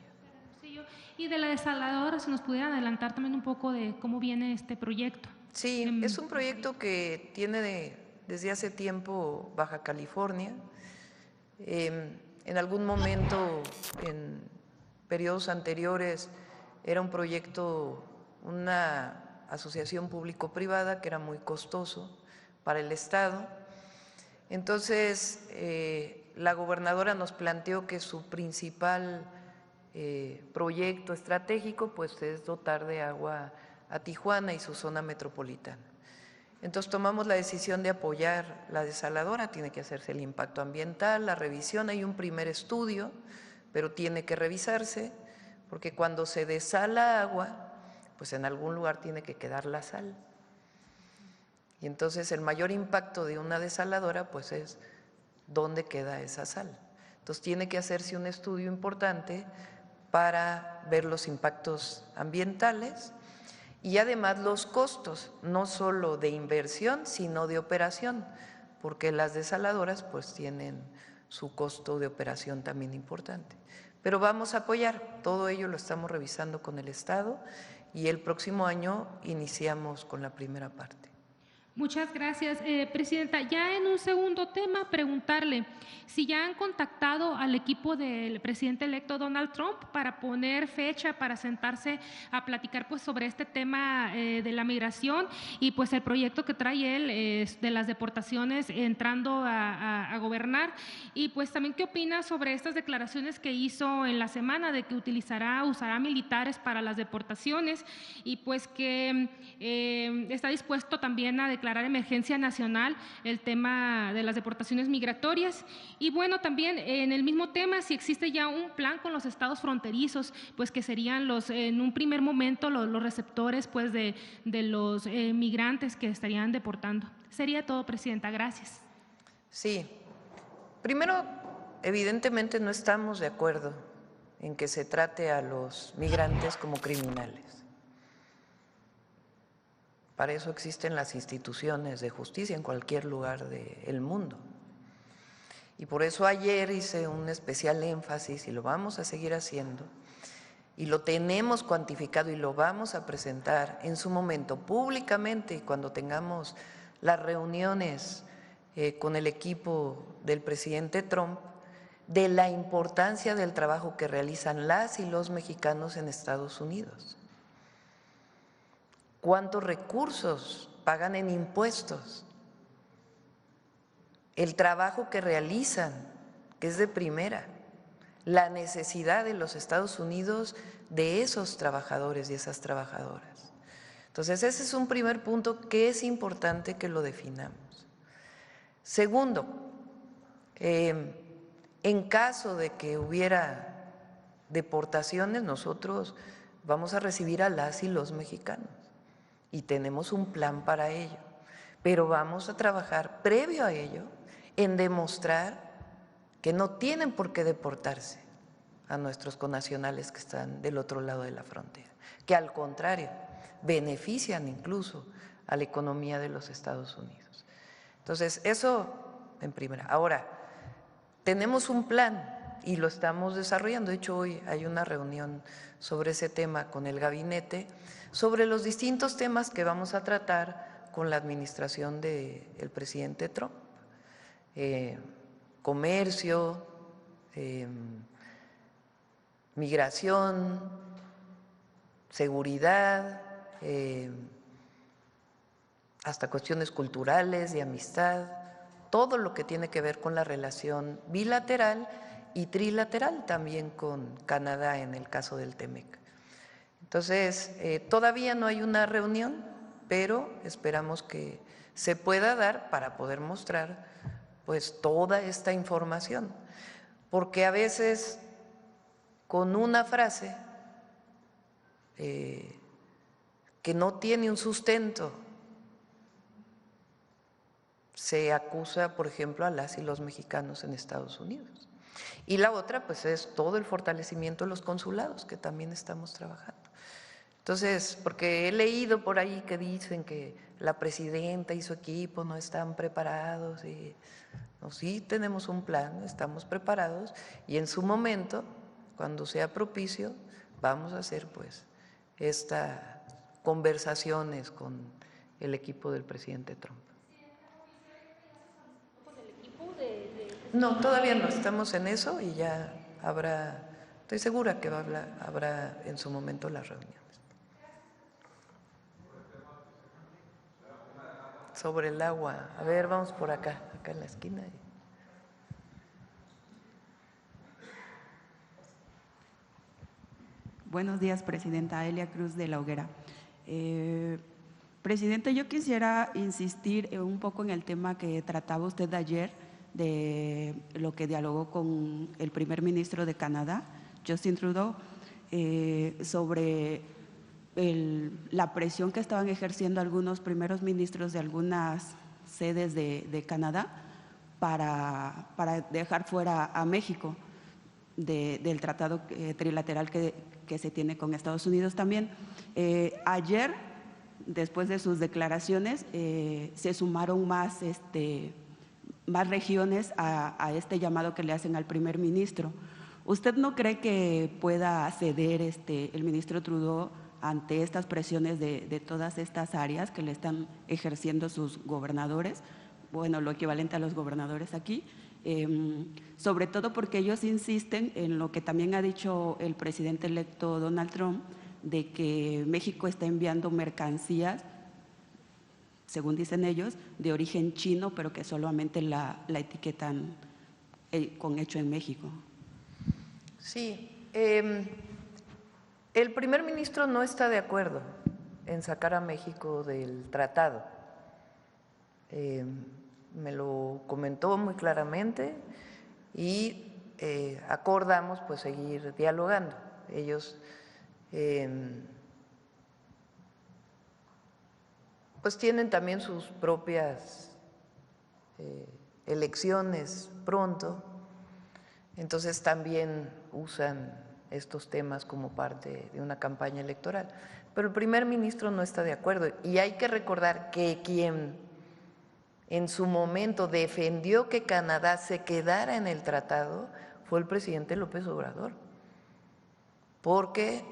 Y de la desaladora, si nos pudieran adelantar también un poco de cómo viene este proyecto. Sí, es un proyecto que tiene desde hace tiempo Baja California. En algún momento, en periodos anteriores, era un proyecto, una asociación público-privada que era muy costoso para el Estado. Entonces, la gobernadora nos planteó que su principal proyecto estratégico pues es dotar de agua a Tijuana y su zona metropolitana. Entonces tomamos la decisión de apoyar la desaladora, tiene que hacerse el impacto ambiental, la revisión, hay un primer estudio, pero tiene que revisarse, porque cuando se desala agua, pues en algún lugar tiene que quedar la sal. Y entonces el mayor impacto de una desaladora pues es dónde queda esa sal. Entonces tiene que hacerse un estudio importante para ver los impactos ambientales y además los costos, no solo de inversión, sino de operación, porque las desaladoras pues tienen su costo de operación también importante. Pero vamos a apoyar, todo ello lo estamos revisando con el Estado y el próximo año iniciamos con la primera parte. Muchas gracias, Presidenta. Ya en un segundo tema, preguntarle si ya han contactado al equipo del presidente electo Donald Trump para poner fecha para sentarse a platicar pues sobre este tema de la migración y pues el proyecto que trae él de las deportaciones entrando a gobernar, y pues también qué opina sobre estas declaraciones que hizo en la semana de que usará militares para las deportaciones, y pues que está dispuesto también a declarar emergencia nacional el tema de las deportaciones migratorias. Y bueno, también en el mismo tema, si existe ya un plan con los estados fronterizos, pues que serían en un primer momento los receptores pues de los migrantes que estarían deportando. Sería todo, Presidenta. Gracias. Sí. Primero, evidentemente no estamos de acuerdo en que se trate a los migrantes como criminales. Para eso existen las instituciones de justicia en cualquier lugar del mundo. Y por eso ayer hice un especial énfasis, y lo vamos a seguir haciendo, y lo tenemos cuantificado y lo vamos a presentar en su momento públicamente, y cuando tengamos las reuniones con el equipo del presidente Trump, de la importancia del trabajo que realizan las y los mexicanos en Estados Unidos. ¿Cuántos recursos pagan en impuestos? El trabajo que realizan, que es de primera, la necesidad de los Estados Unidos de esos trabajadores y esas trabajadoras. Entonces, ese es un primer punto que es importante que lo definamos. Segundo, en caso de que hubiera deportaciones, nosotros vamos a recibir a las y los mexicanos. Y tenemos un plan para ello, pero vamos a trabajar previo a ello en demostrar que no tienen por qué deportarse a nuestros connacionales que están del otro lado de la frontera, que al contrario, benefician incluso a la economía de los Estados Unidos. Entonces, eso en primera. Ahora, tenemos un plan y lo estamos desarrollando. De hecho, hoy hay una reunión sobre ese tema con el gabinete, sobre los distintos temas que vamos a tratar con la administración del presidente Trump. Comercio, migración, seguridad, hasta cuestiones culturales, de amistad, todo lo que tiene que ver con la relación bilateral y trilateral también con Canadá en el caso del TEMEC. Entonces, todavía no hay una reunión, pero esperamos que se pueda dar para poder mostrar pues toda esta información, porque a veces con una frase que no tiene un sustento se acusa, por ejemplo, a las y los mexicanos en Estados Unidos. Y la otra, pues, es todo el fortalecimiento de los consulados, que también estamos trabajando. Entonces, porque he leído por ahí que dicen que la presidenta y su equipo no están preparados, y no, sí tenemos un plan, estamos preparados, y en su momento, cuando sea propicio, vamos a hacer pues estas conversaciones con el equipo del presidente Trump. No, todavía no estamos en eso, y ya habrá, estoy segura que habrá en su momento las reuniones. Sobre el agua, a ver, vamos por acá en la esquina. Buenos días, Presidenta. Elia Cruz de La Hoguera. Presidente, yo quisiera insistir un poco en el tema que trataba usted ayer, de lo que dialogó con el primer ministro de Canadá, Justin Trudeau, sobre la presión que estaban ejerciendo algunos primeros ministros de algunas sedes de Canadá para dejar fuera a México del tratado trilateral que se tiene con Estados Unidos también. Ayer, después de sus declaraciones, se sumaron más regiones a este llamado que le hacen al primer ministro. ¿Usted no cree que pueda ceder el ministro Trudeau ante estas presiones de todas estas áreas que le están ejerciendo sus gobernadores, bueno, lo equivalente a los gobernadores aquí, sobre todo porque ellos insisten en lo que también ha dicho el presidente electo Donald Trump, de que México está enviando mercancías, según dicen ellos, de origen chino, pero que solamente la etiquetan con hecho en México. Sí, el primer ministro no está de acuerdo en sacar a México del tratado. Me lo comentó muy claramente y acordamos pues seguir dialogando. Ellos pues tienen también sus propias elecciones pronto, entonces también usan estos temas como parte de una campaña electoral. Pero el primer ministro no está de acuerdo y hay que recordar que quien en su momento defendió que Canadá se quedara en el tratado fue el presidente López Obrador, porque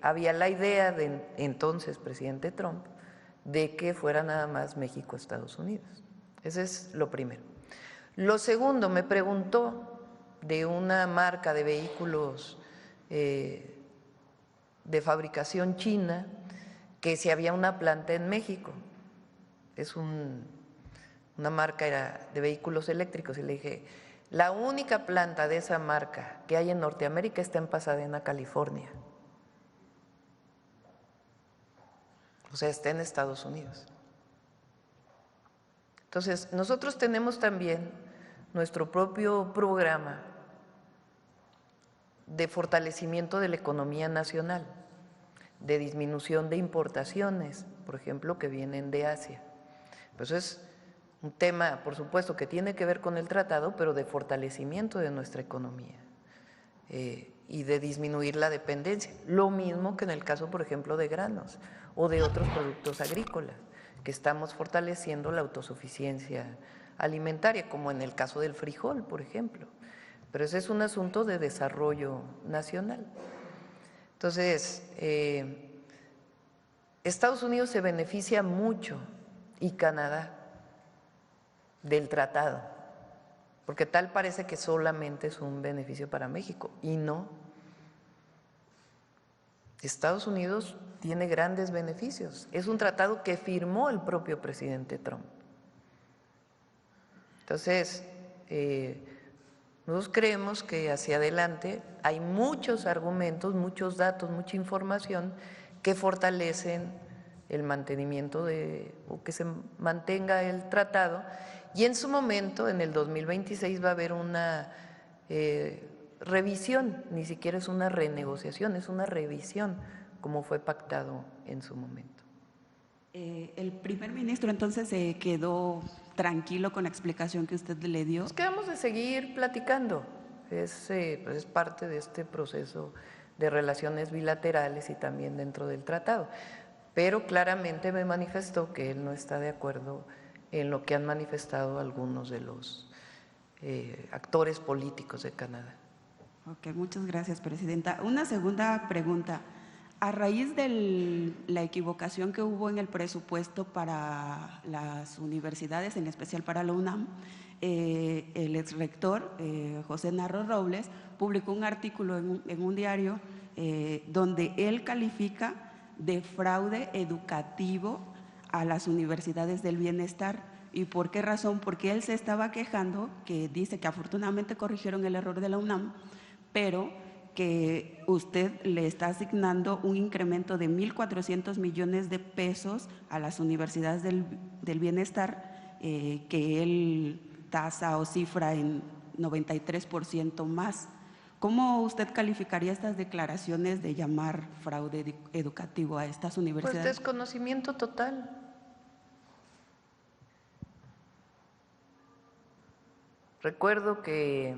había la idea de entonces presidente Trump de que fuera nada más México-Estados Unidos. Ese es lo primero. Lo segundo, me preguntó de una marca de vehículos de fabricación china, que si había una planta en México. Es una marca de vehículos eléctricos, y le dije, la única planta de esa marca que hay en Norteamérica está en Pasadena, California. O sea, está en Estados Unidos. Entonces, nosotros tenemos también nuestro propio programa de fortalecimiento de la economía nacional, de disminución de importaciones, por ejemplo, que vienen de Asia. Pues es un tema, por supuesto, que tiene que ver con el tratado, pero de fortalecimiento de nuestra economía y de disminuir la dependencia. Lo mismo que en el caso, por ejemplo, de granos o de otros productos agrícolas, que estamos fortaleciendo la autosuficiencia alimentaria, como en el caso del frijol, por ejemplo. Pero ese es un asunto de desarrollo nacional. Entonces, Estados Unidos se beneficia mucho, y Canadá, del tratado, porque tal parece que solamente es un beneficio para México, y no. Estados Unidos tiene grandes beneficios. Es un tratado que firmó el propio presidente Trump. Entonces, nosotros creemos que hacia adelante hay muchos argumentos, muchos datos, mucha información que fortalecen el mantenimiento o que se mantenga el tratado, y en su momento, en el 2026, va a haber una revisión, ni siquiera es una renegociación, es una revisión, como fue pactado en su momento. El primer ministro entonces se quedó tranquilo con la explicación que usted le dio. Nos quedamos de seguir platicando, pues es parte de este proceso de relaciones bilaterales y también dentro del tratado, pero claramente me manifestó que él no está de acuerdo en lo que han manifestado algunos de los actores políticos de Canadá. Ok, muchas gracias, presidenta. Una segunda pregunta. A raíz de la equivocación que hubo en el presupuesto para las universidades, en especial para la UNAM, el exrector José Narro Robles publicó un artículo en un diario donde él califica de fraude educativo a las universidades del bienestar. ¿Y por qué razón? Porque él se estaba quejando, que dice que afortunadamente corrigieron el error de la UNAM, pero que usted le está asignando un incremento de 1.400 millones de pesos a las universidades del bienestar, que él tasa o cifra en 93% más. ¿Cómo usted calificaría estas declaraciones de llamar fraude educativo a estas universidades? Pues desconocimiento total. Recuerdo que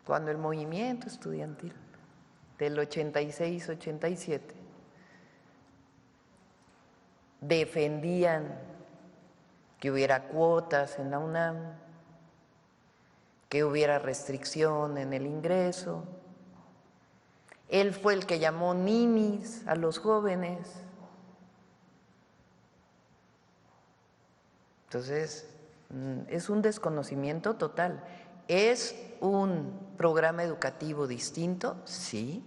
cuando el movimiento estudiantil del 86-87 defendían que hubiera cuotas en la UNAM, que hubiera restricción en el ingreso, Él fue el que llamó ninis a los jóvenes. Entonces, es un desconocimiento total. ¿Es un programa educativo distinto? Sí.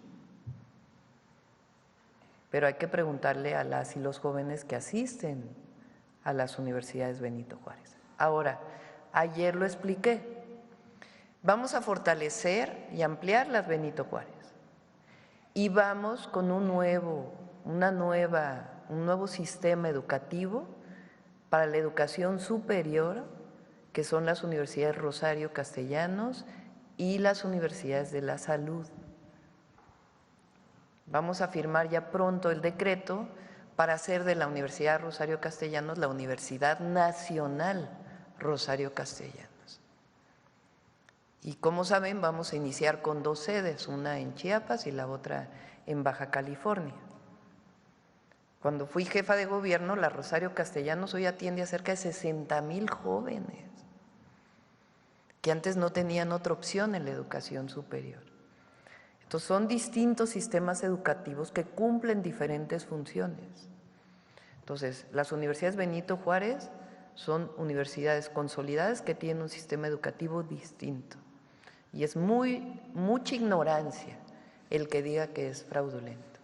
Pero hay que preguntarle a las y los jóvenes que asisten a las universidades Benito Juárez. Ahora, ayer lo expliqué. Vamos a fortalecer y ampliar las Benito Juárez. Y vamos con un nuevo sistema educativo para la educación superior, que son las universidades Rosario Castellanos y las universidades de la salud. Vamos a firmar ya pronto el decreto para hacer de la Universidad Rosario Castellanos la Universidad Nacional Rosario Castellanos. Y como saben, vamos a iniciar con 2 sedes, una en Chiapas y la otra en Baja California. Cuando fui jefa de gobierno, la Rosario Castellanos hoy atiende a cerca de 60,000 jóvenes que antes no tenían otra opción en la educación superior. Entonces, son distintos sistemas educativos que cumplen diferentes funciones. Entonces, las universidades Benito Juárez son universidades consolidadas que tienen un sistema educativo distinto. Y es mucha ignorancia el que diga que es fraudulento.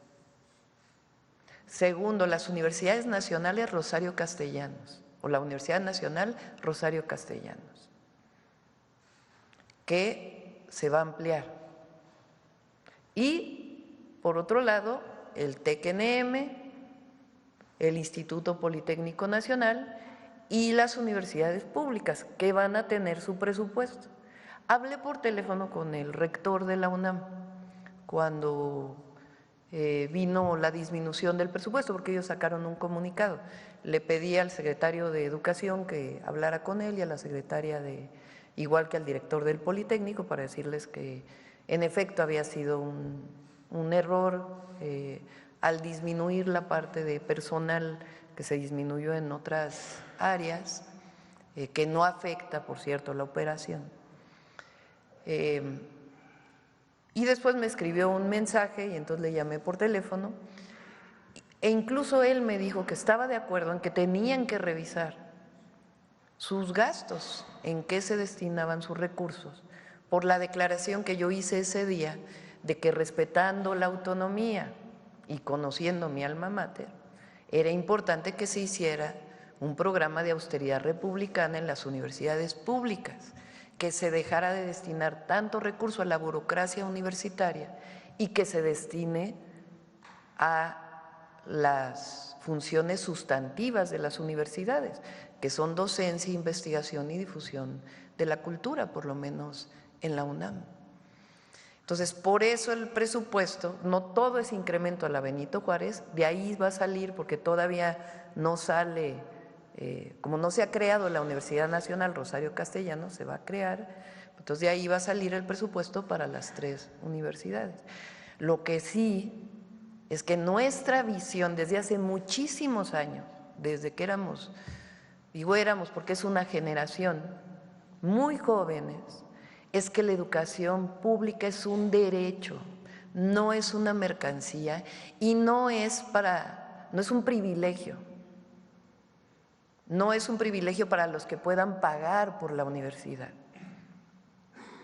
Segundo, las universidades nacionales Rosario Castellanos o la Universidad Nacional Rosario Castellanos, que se va a ampliar. Y, por otro lado, el TECNM, el Instituto Politécnico Nacional y las universidades públicas, que van a tener su presupuesto. Hablé por teléfono con el rector de la UNAM cuando vino la disminución del presupuesto, porque ellos sacaron un comunicado. Le pedí al secretario de Educación que hablara con él y a la secretaria igual que al director del Politécnico, para decirles que en efecto había sido un error al disminuir la parte de personal que se disminuyó en otras áreas, que no afecta, por cierto, la operación. Y después me escribió un mensaje y entonces le llamé por teléfono e incluso él me dijo que estaba de acuerdo en que tenían que revisar sus gastos, en qué se destinaban sus recursos, por la declaración que yo hice ese día de que respetando la autonomía y conociendo mi alma mater, era importante que se hiciera un programa de austeridad republicana en las universidades públicas, que se dejara de destinar tanto recurso a la burocracia universitaria y que se destine a las funciones sustantivas de las universidades, que son docencia, investigación y difusión de la cultura, por lo menos en la UNAM. Entonces, por eso el presupuesto, no todo es incremento a la Benito Juárez, de ahí va a salir, porque todavía no sale, como no se ha creado la Universidad Nacional Rosario Castellanos, se va a crear, entonces de ahí va a salir el presupuesto para las 3 universidades. Lo que sí es que nuestra visión desde hace muchísimos años, desde que éramos porque es una generación muy jóvenes, es que la educación pública es un derecho, no es una mercancía y no es un privilegio. No es un privilegio para los que puedan pagar por la universidad.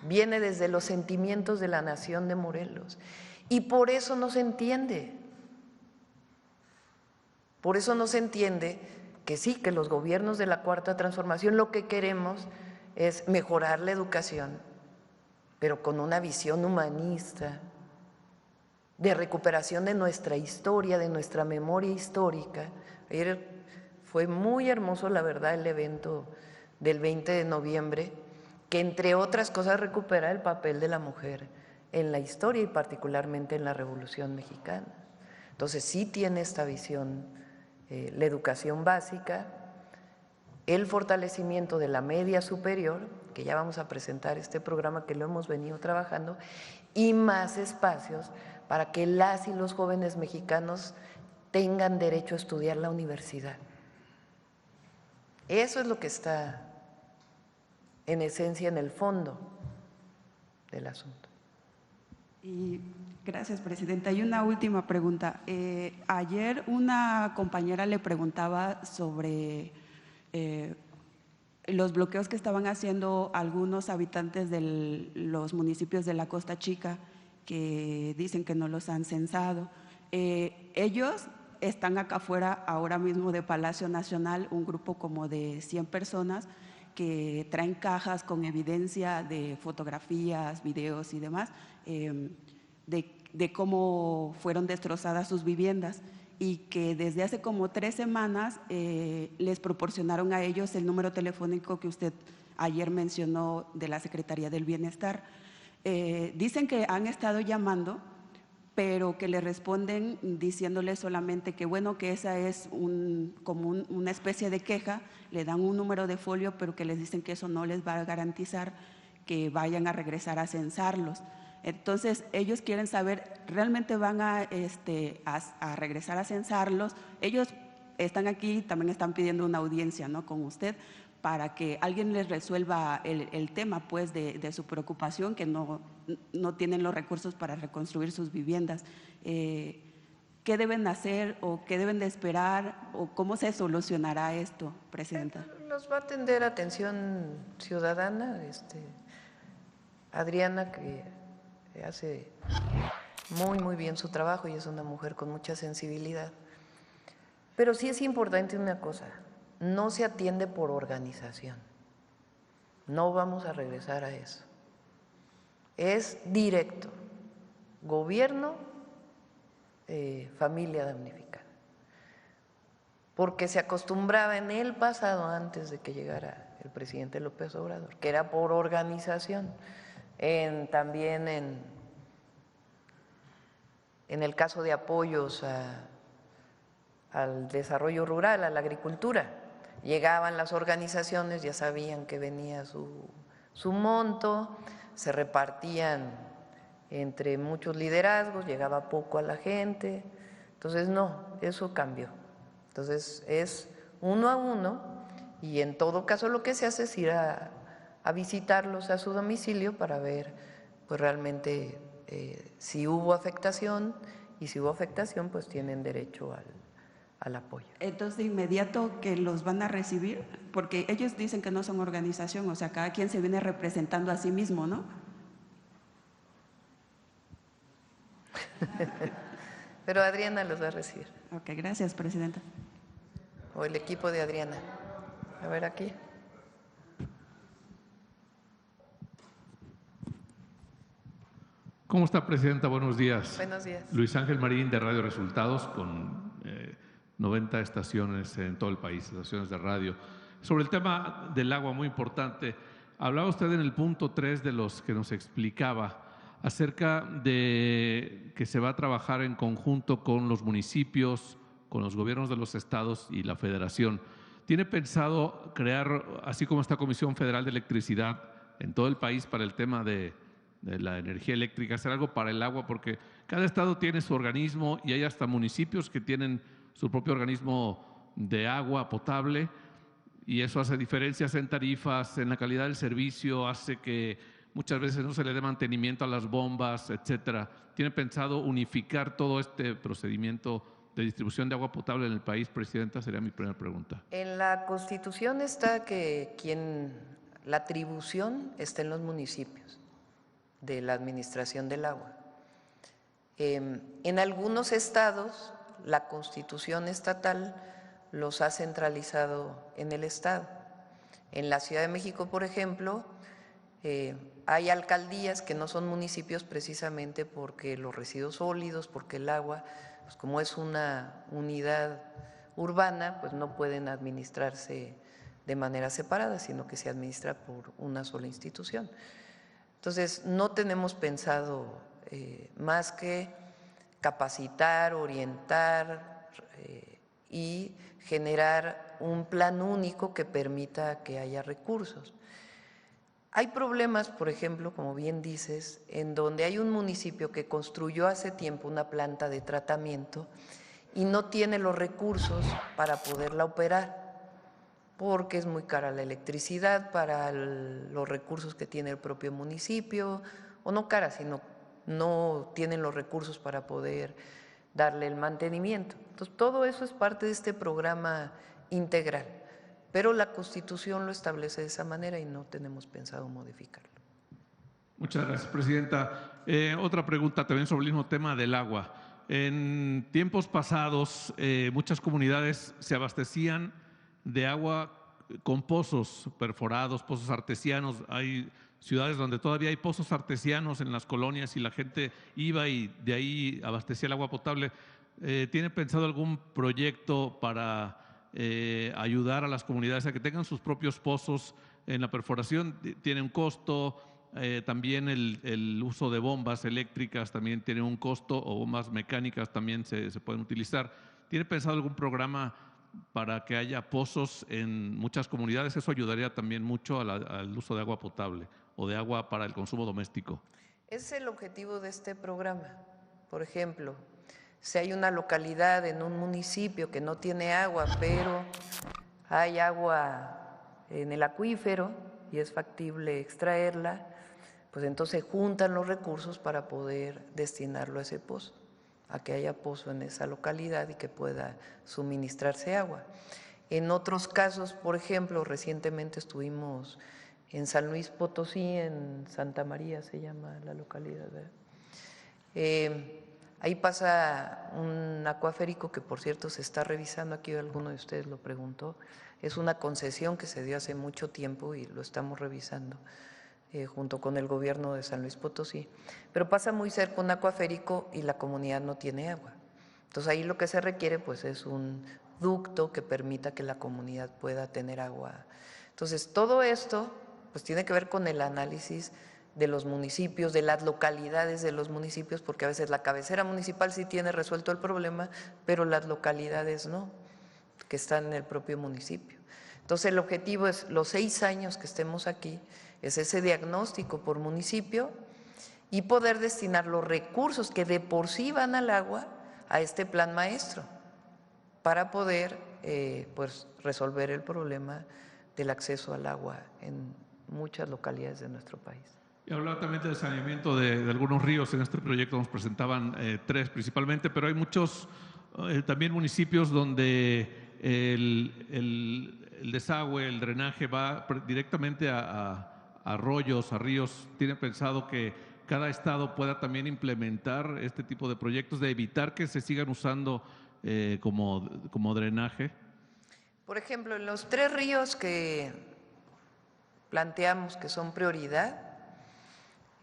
Viene desde los sentimientos de la nación de Morelos y por eso no se entiende. Por eso no se entiende que sí, que los gobiernos de la Cuarta Transformación lo que queremos es mejorar la educación, pero con una visión humanista, de recuperación de nuestra historia, de nuestra memoria histórica. Ayer fue muy hermoso, la verdad, el evento del 20 de noviembre, que entre otras cosas recupera el papel de la mujer en la historia y particularmente en la Revolución Mexicana. Entonces sí tiene esta visión, la educación básica, el fortalecimiento de la media superior, que ya vamos a presentar este programa que lo hemos venido trabajando, y más espacios para que las y los jóvenes mexicanos tengan derecho a estudiar la universidad. Eso es lo que está en esencia en el fondo del asunto. Y gracias, presidenta. Y una última pregunta. Ayer una compañera le preguntaba sobre los bloqueos que estaban haciendo algunos habitantes de los municipios de la Costa Chica, que dicen que no los han censado. Ellos están acá afuera ahora mismo de Palacio Nacional, un grupo como de 100 personas que traen cajas con evidencia de fotografías, videos y demás, de cómo fueron destrozadas sus viviendas, y que desde hace como 3 semanas les proporcionaron a ellos el número telefónico que usted ayer mencionó de la Secretaría del Bienestar. Dicen que han estado llamando, pero que le responden diciéndole solamente que bueno, que esa es como una especie de queja, le dan un número de folio, pero que les dicen que eso no les va a garantizar que vayan a regresar a censarlos. Entonces, ellos quieren saber, ¿realmente van a regresar a censarlos? Ellos están aquí, también están pidiendo una audiencia, ¿no?, con usted, para que alguien les resuelva el tema, pues, de su preocupación, que no tienen los recursos para reconstruir sus viviendas. ¿Qué deben hacer o qué deben de esperar o cómo se solucionará esto, presidenta? Los va a atender Atención Ciudadana, Adriana, que hace muy, muy bien su trabajo y es una mujer con mucha sensibilidad. Pero sí es importante una cosa: no se atiende por organización. No vamos a regresar a eso. Es directo. Gobierno, familia damnificada. Porque se acostumbraba en el pasado, antes de que llegara el presidente López Obrador, que era por organización. También en el caso de apoyos al desarrollo rural, a la agricultura, llegaban las organizaciones, ya sabían que venía su monto, se repartían entre muchos liderazgos, llegaba poco a la gente. Entonces, no, eso cambió. Entonces, es 1 a 1 y en todo caso lo que se hace es ir a visitarlos a su domicilio para ver, pues, realmente si hubo afectación, y si hubo afectación, pues tienen derecho al apoyo. Entonces, de inmediato que los van a recibir, porque ellos dicen que no son organización, o sea, cada quien se viene representando a sí mismo, ¿no? Pero Adriana los va a recibir. Ok, gracias, presidenta. O el equipo de Adriana. A ver, aquí. ¿Cómo está, presidenta? Buenos días. Buenos días. Luis Ángel Marín, de Radio Resultados, con 90 estaciones en todo el país, estaciones de radio. Sobre el tema del agua, muy importante, hablaba usted en el punto 3 de los que nos explicaba acerca de que se va a trabajar en conjunto con los municipios, con los gobiernos de los estados y la federación. ¿Tiene pensado crear, así como esta Comisión Federal de Electricidad, en todo el país para el tema de la energía eléctrica, hacer algo para el agua? Porque cada estado tiene su organismo y hay hasta municipios que tienen su propio organismo de agua potable, y eso hace diferencias en tarifas, en la calidad del servicio, hace que muchas veces no se le dé mantenimiento a las bombas, etcétera. ¿Tiene pensado unificar todo este procedimiento de distribución de agua potable en el país, presidenta? Sería mi primera pregunta. En la Constitución está que la atribución está en los municipios de la administración del agua. En algunos estados la Constitución estatal los ha centralizado en el estado. En la Ciudad de México, por ejemplo, hay alcaldías que no son municipios precisamente porque los residuos sólidos, porque el agua, pues como es una unidad urbana, pues no pueden administrarse de manera separada, sino que se administra por una sola institución. Entonces, no tenemos pensado más que capacitar, orientar y generar un plan único que permita que haya recursos. Hay problemas, por ejemplo, como bien dices, en donde hay un municipio que construyó hace tiempo una planta de tratamiento y no tiene los recursos para poderla operar, porque es muy cara la electricidad para los recursos que tiene el propio municipio, o no cara, sino no tienen los recursos para poder darle el mantenimiento. Entonces, todo eso es parte de este programa integral, pero la Constitución lo establece de esa manera y no tenemos pensado modificarlo. Muchas gracias, Presidenta. Otra pregunta también sobre el mismo tema del agua. En tiempos pasados, muchas comunidades se abastecían de agua con pozos perforados, pozos artesianos. Hay ciudades donde todavía hay pozos artesianos en las colonias y la gente iba y de ahí abastecía el agua potable. ¿Tiene pensado algún proyecto para ayudar a las comunidades a que tengan sus propios pozos? En la perforación tiene un costo, también el uso de bombas eléctricas también tiene un costo, o bombas mecánicas también se pueden utilizar. ¿Tiene pensado algún programa para que haya pozos en muchas comunidades? Eso ayudaría también mucho al uso de agua potable o de agua para el consumo doméstico. Es el objetivo de este programa. Por ejemplo, si hay una localidad en un municipio que no tiene agua, pero hay agua en el acuífero y es factible extraerla, pues entonces juntan los recursos para poder destinarlo a ese pozo, a que haya pozo en esa localidad y que pueda suministrarse agua. En otros casos, por ejemplo, recientemente estuvimos en San Luis Potosí, en Santa María se llama la localidad. Ahí pasa un acuaférico que, por cierto, se está revisando, aquí alguno de ustedes lo preguntó, es una concesión que se dio hace mucho tiempo y lo estamos revisando junto con el gobierno de San Luis Potosí, pero pasa muy cerca un acuaférico y la comunidad no tiene agua. Entonces ahí lo que se requiere pues es un ducto que permita que la comunidad pueda tener agua. Entonces todo esto pues tiene que ver con el análisis de los municipios, de las localidades de los municipios, porque a veces la cabecera municipal sí tiene resuelto el problema, pero las localidades no, que están en el propio municipio. Entonces el objetivo es los 6 años que estemos aquí, es ese diagnóstico por municipio y poder destinar los recursos que de por sí van al agua a este plan maestro para poder pues resolver el problema del acceso al agua en muchas localidades de nuestro país. Y hablaba también del saneamiento de algunos ríos. En este proyecto nos presentaban 3 principalmente, pero hay muchos también municipios donde el desagüe, el drenaje va directamente a arroyos, a ríos. ¿Tiene pensado que cada estado pueda también implementar este tipo de proyectos de evitar que se sigan usando como drenaje? Por ejemplo, en los 3 ríos que planteamos que son prioridad,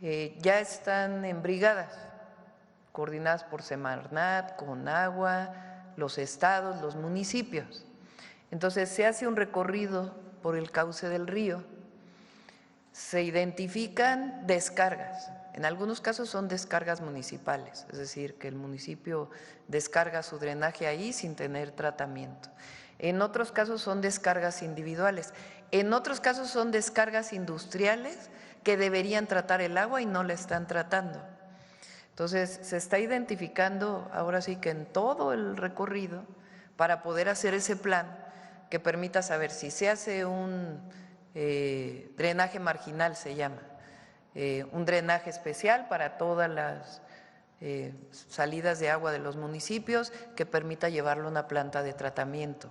ya están en brigadas, coordinadas por Semarnat, Conagua, los estados, los municipios. Entonces se hace un recorrido por el cauce del río, se identifican descargas, en algunos casos son descargas municipales, es decir, que el municipio descarga su drenaje ahí sin tener tratamiento. En otros casos son descargas individuales, en otros casos son descargas industriales que deberían tratar el agua y no la están tratando. Entonces se está identificando ahora sí que en todo el recorrido para poder hacer ese plan que permita saber si se hace un drenaje marginal, se llama, un drenaje especial para todas las salidas de agua de los municipios que permita llevarlo a una planta de tratamiento.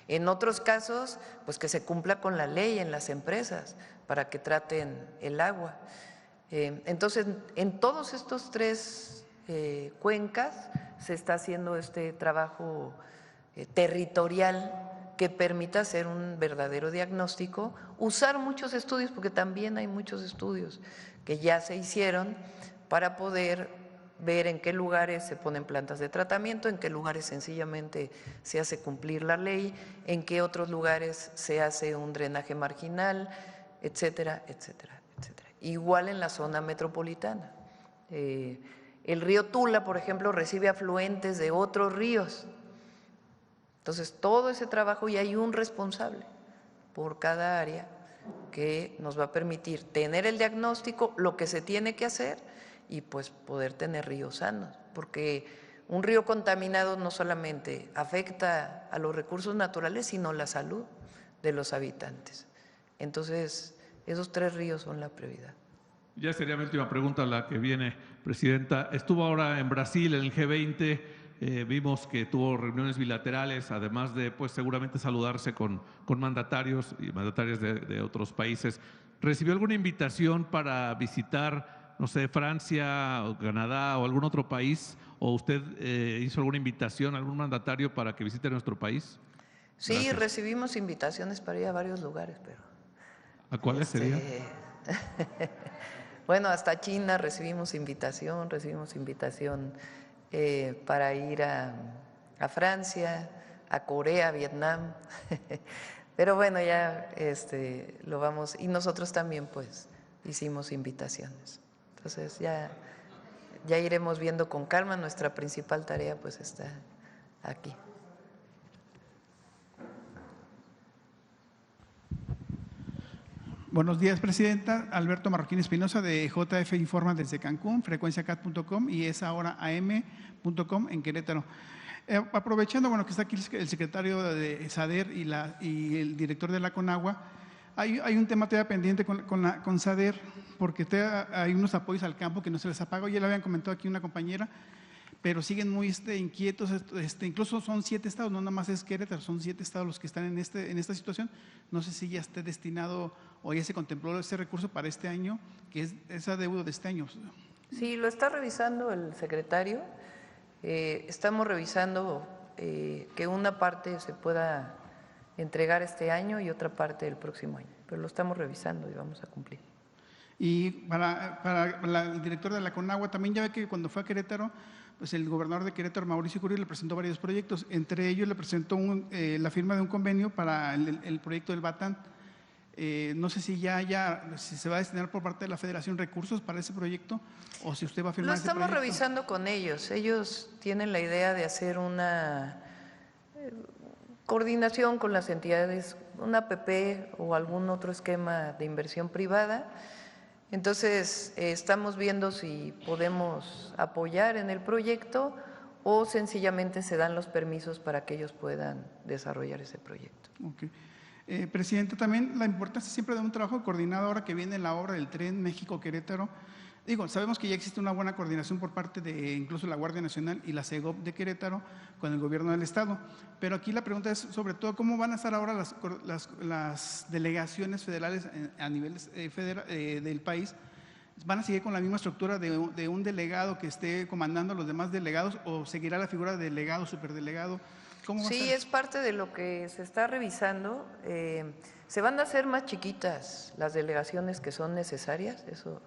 En otros casos, pues que se cumpla con la ley en las empresas para que traten el agua. Entonces, en todos estos 3 cuencas se está haciendo este trabajo territorial que permita hacer un verdadero diagnóstico, usar muchos estudios, porque también hay muchos estudios que ya se hicieron para poder ver en qué lugares se ponen plantas de tratamiento, en qué lugares sencillamente se hace cumplir la ley, en qué otros lugares se hace un drenaje marginal, etcétera, etcétera, etcétera. Igual en la zona metropolitana. El río Tula, por ejemplo, recibe afluentes de otros ríos. Entonces, todo ese trabajo y hay un responsable por cada área que nos va a permitir tener el diagnóstico, lo que se tiene que hacer y pues poder tener ríos sanos, porque un río contaminado no solamente afecta a los recursos naturales, sino la salud de los habitantes. Entonces, esos 3 ríos son la prioridad. Ya sería mi última pregunta la que viene, Presidenta. Estuvo ahora en Brasil, en el G20, vimos que tuvo reuniones bilaterales, además de, pues, seguramente saludarse con mandatarios y mandatarias de otros países. ¿Recibió alguna invitación para visitar, no sé, Francia o Canadá o algún otro país? ¿O usted hizo alguna invitación a algún mandatario para que visite nuestro país? Sí, Gracias. recibimos invitaciones para ir a varios lugares, pero… ¿A cuáles serían? Bueno, hasta China recibimos invitación para ir a Francia, a Corea, a Vietnam. Pero bueno, ya lo vamos, y nosotros también pues hicimos invitaciones. Entonces ya iremos viendo con calma. Nuestra principal tarea pues está aquí. Buenos días, Presidenta. Alberto Marroquín Espinosa, de JF Informa desde Cancún, frecuenciacat.com y es ahora am.com en Querétaro. Aprovechando que está aquí el secretario de SADER y el director de la CONAGUA, hay un tema todavía pendiente con SADER, porque hay unos apoyos al campo que no se les ha pagado. Ya lo habían comentado aquí una compañera, pero siguen muy inquietos. Incluso son 7 estados, no nada más es Querétaro, son 7 estados los que están en esta situación. No sé si ya esté destinado o ya se contempló ese recurso para este año, que es esa deuda de este año. Sí, lo está revisando el secretario. Estamos revisando que una parte se pueda entregar este año y otra parte el próximo año, pero lo estamos revisando y vamos a cumplir. Y para el director de la CONAGUA, también ya ve que cuando fue a Querétaro, pues el gobernador de Querétaro, Mauricio Curi, le presentó varios proyectos. Entre ellos le presentó la firma de un convenio para el proyecto del Batán. No sé si si se va a destinar por parte de la Federación recursos para ese proyecto o si usted va a firmar ese proyecto. Lo estamos revisando con ellos. Ellos tienen la idea de hacer una coordinación con las entidades, una APP o algún otro esquema de inversión privada. Entonces, estamos viendo si podemos apoyar en el proyecto o sencillamente se dan los permisos para que ellos puedan desarrollar ese proyecto. Okay. Presidente, también la importancia siempre de un trabajo coordinado ahora que viene la obra del tren México-Querétaro. Sabemos que ya existe una buena coordinación por parte de incluso la Guardia Nacional y la CEGOP de Querétaro con el gobierno del estado, pero aquí la pregunta es sobre todo cómo van a estar ahora las delegaciones federales a nivel del país. ¿Van a seguir con la misma estructura de un delegado que esté comandando a los demás delegados o seguirá la figura de delegado, superdelegado? Sí, es parte de lo que se está revisando. Se van a hacer más chiquitas las delegaciones que son necesarias, eso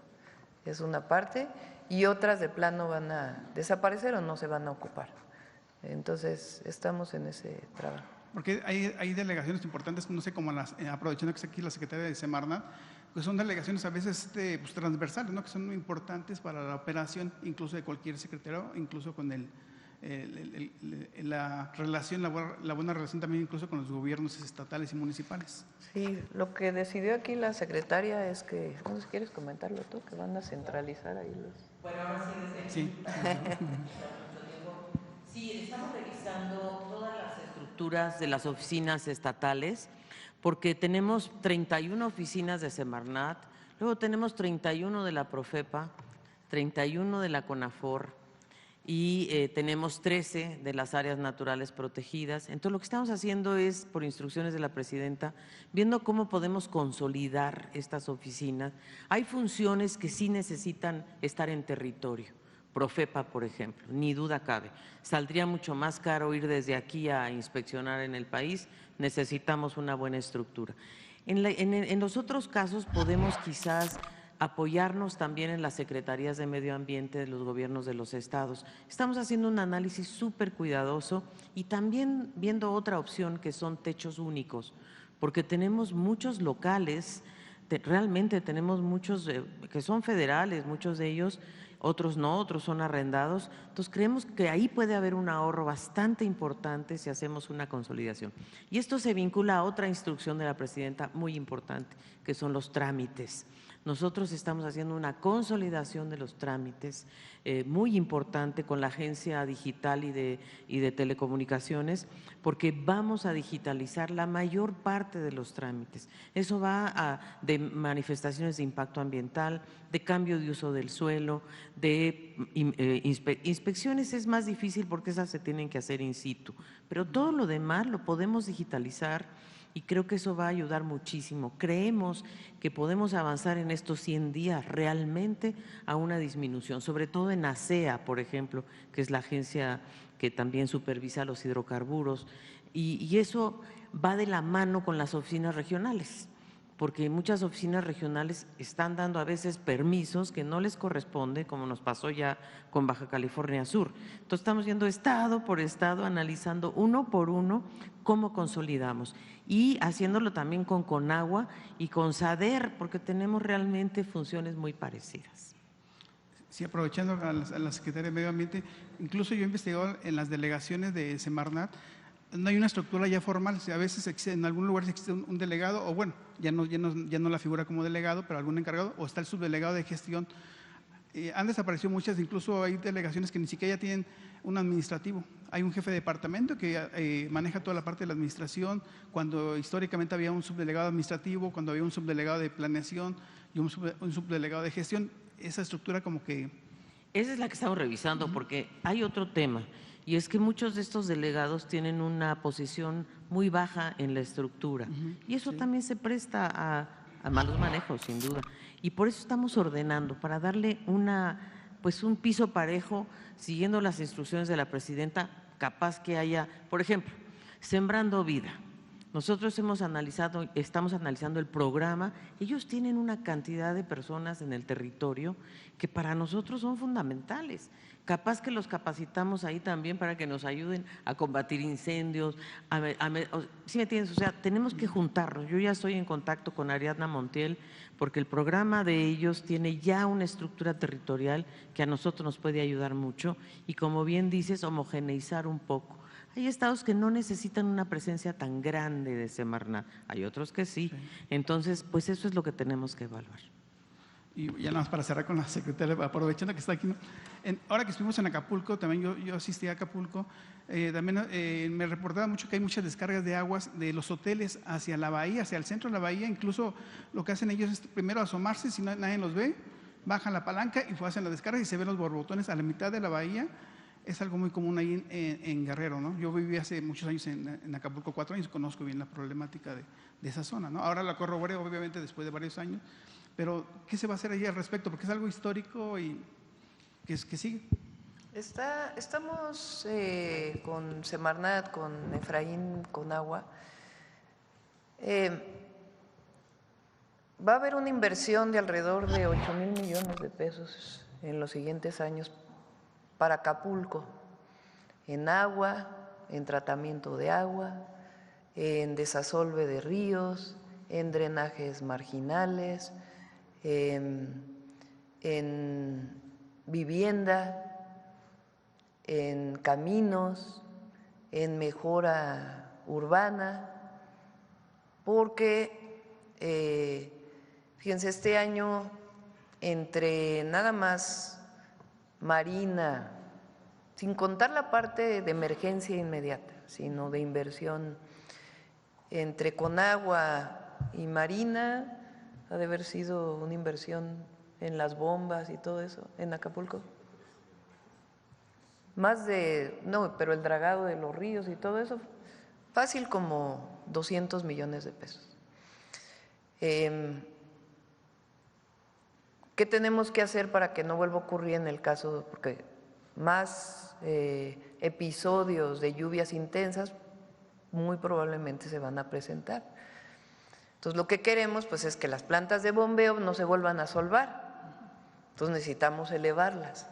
es una parte, y otras de plano van a desaparecer o no se van a ocupar. Entonces, estamos en ese trabajo. Porque hay delegaciones importantes, no sé, como aprovechando que está aquí la secretaria de Semarnat, pues son delegaciones a veces pues, transversales, ¿no? Que son muy importantes para la operación, incluso de cualquier secretario, incluso con la buena relación también incluso con los gobiernos estatales y municipales. Sí, lo que decidió aquí la secretaria es que, no sé si quieres comentarlo tú, que van a centralizar ahí los… Bueno, ahora sí, Sí, estamos revisando todas las estructuras de las oficinas estatales, porque tenemos 31 oficinas de Semarnat, luego tenemos 31 de la Profepa, 31 de la CONAFOR, y tenemos 13 de las áreas naturales protegidas. Entonces, lo que estamos haciendo es, por instrucciones de la presidenta, viendo cómo podemos consolidar estas oficinas. Hay funciones que sí necesitan estar en territorio. Profepa, por ejemplo, ni duda cabe. Saldría mucho más caro ir desde aquí a inspeccionar en el país, necesitamos una buena estructura. En los otros casos podemos quizás apoyarnos también en las secretarías de medio ambiente de los gobiernos de los estados. Estamos haciendo un análisis súper cuidadoso y también viendo otra opción que son techos únicos, porque tenemos muchos locales, realmente tenemos muchos que son federales, muchos de ellos, otros no, otros son arrendados. Entonces creemos que ahí puede haber un ahorro bastante importante si hacemos una consolidación. Y esto se vincula a otra instrucción de la presidenta muy importante, que son los trámites. nosotros estamos haciendo una consolidación de los trámites muy importante con la Agencia Digital y de Telecomunicaciones, porque vamos a digitalizar la mayor parte de los trámites. Eso va de manifestaciones de impacto ambiental, de cambio de uso del suelo, de inspecciones es más difícil porque esas se tienen que hacer in situ, pero todo lo demás lo podemos digitalizar y creo que eso va a ayudar muchísimo. Creemos que podemos avanzar en estos 100 días realmente a una disminución, sobre todo en ASEA, por ejemplo, que es la agencia que también supervisa los hidrocarburos, y eso va de la mano con las oficinas regionales, porque muchas oficinas regionales están dando a veces permisos que no les corresponde, como nos pasó ya con Baja California Sur. Entonces estamos yendo estado por estado, analizando uno por uno cómo consolidamos y haciéndolo también con Conagua y con SADER, porque tenemos realmente funciones muy parecidas. Sí, aprovechando a la Secretaría de Medio Ambiente, incluso yo he investigado en las delegaciones de Semarnat, no hay una estructura ya formal, a veces en algún lugar existe un delegado, o bueno, ya no la figura como delegado, pero algún encargado, o está el subdelegado de gestión. Han desaparecido muchas, incluso hay delegaciones que ni siquiera ya tienen un administrativo. Hay un jefe de departamento que maneja toda la parte de la administración, cuando históricamente había un subdelegado administrativo, cuando había un subdelegado de planeación y un subdelegado de gestión. Esa estructura como que… Esa es la que estamos revisando, porque hay otro tema, y es que muchos de estos delegados tienen una posición muy baja en la estructura, y eso también se presta a malos manejos, sin duda. Y por eso estamos ordenando, para darle un piso parejo, siguiendo las instrucciones de la presidenta, capaz que haya, por ejemplo, Sembrando Vida. Nosotros estamos analizando el programa, ellos tienen una cantidad de personas en el territorio que para nosotros son fundamentales. Capaz que los capacitamos ahí también para que nos ayuden a combatir incendios, ¿sí me entiendes? O sea, tenemos que juntarnos. Yo ya estoy en contacto con Ariadna Montiel porque el programa de ellos tiene ya una estructura territorial que a nosotros nos puede ayudar mucho y, como bien dices, homogeneizar un poco. Hay estados que no necesitan una presencia tan grande de Semarnat, hay otros que sí. Entonces, pues eso es lo que tenemos que evaluar. Y ya nada más para cerrar con la secretaria, aprovechando que está aquí, ¿no? Ahora que estuvimos en Acapulco, también yo asistí a Acapulco, también me reportaba mucho que hay muchas descargas de aguas de los hoteles hacia la bahía, hacia el centro de la bahía. Incluso lo que hacen ellos es primero asomarse, si nadie los ve, bajan la palanca y hacen la descarga y se ven los borbotones a la mitad de la bahía. Es algo muy común ahí en Guerrero, ¿no? Yo viví hace muchos años en Acapulco, 4 años, conozco bien la problemática de esa zona, ¿no? Ahora la corroboré, obviamente, después de varios años, pero ¿qué se va a hacer allí al respecto? Porque es algo histórico y que sigue. Estamos con Semarnat, con Efraín Conagua. Va a haber una inversión de alrededor de 8,000 millones de pesos en los siguientes años para Acapulco, en agua, en tratamiento de agua, en desasolve de ríos, en drenajes marginales, en vivienda, en caminos, en mejora urbana, porque, fíjense, este año entre nada más Marina, sin contar la parte de emergencia inmediata, sino de inversión, entre Conagua y Marina, ha de haber sido una inversión en las bombas y todo eso, en Acapulco. Pero el dragado de los ríos y todo eso, fácil como 200 millones de pesos. ¿Qué tenemos que hacer para que no vuelva a ocurrir en el caso? Porque más episodios de lluvias intensas muy probablemente se van a presentar. Entonces, lo que queremos pues es que las plantas de bombeo no se vuelvan a solvar. Entonces, necesitamos elevarlas.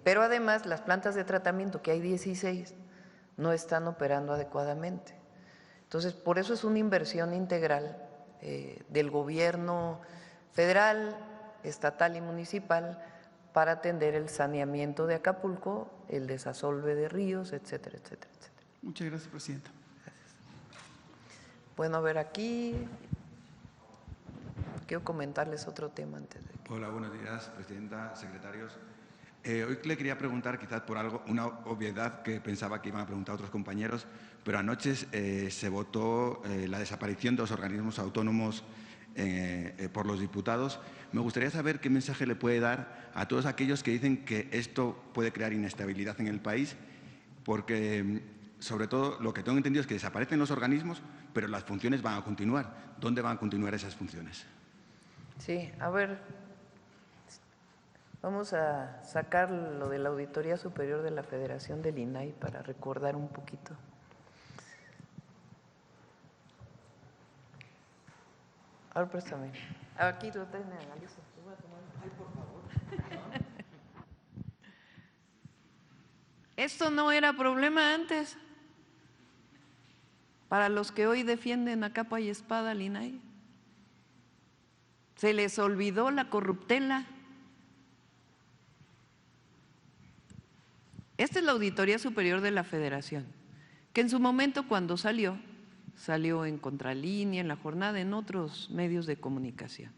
Pero además, las plantas de tratamiento, que hay 16, no están operando adecuadamente. Entonces, por eso es una inversión integral del gobierno federal, estatal y municipal para atender el saneamiento de Acapulco, el desasolve de ríos, etcétera, etcétera, etcétera. Muchas gracias, presidenta. Gracias. Bueno, a ver aquí. quiero comentarles otro tema antes de que… Hola, buenos días, presidenta, secretarios. Hoy le quería preguntar, quizás por algo, una obviedad que pensaba que iban a preguntar otros compañeros, pero anoche se votó la desaparición de los organismos autónomos por los diputados. Me gustaría saber qué mensaje le puede dar a todos aquellos que dicen que esto puede crear inestabilidad en el país, porque sobre todo lo que tengo entendido es que desaparecen los organismos, pero las funciones van a continuar. ¿Dónde van a continuar esas funciones? Sí, a ver, vamos a sacar lo de la Auditoría Superior de la Federación del INAI para recordar un poquito. A ver, préstame. Aquí lo tiene, Alicia. Ay, por favor. Esto no era problema antes. Para los que hoy defienden a capa y espada al INAI. Se les olvidó la corruptela. Esta es la Auditoría Superior de la Federación, que en su momento cuando salió en Contralínea, en La Jornada, en otros medios de comunicación.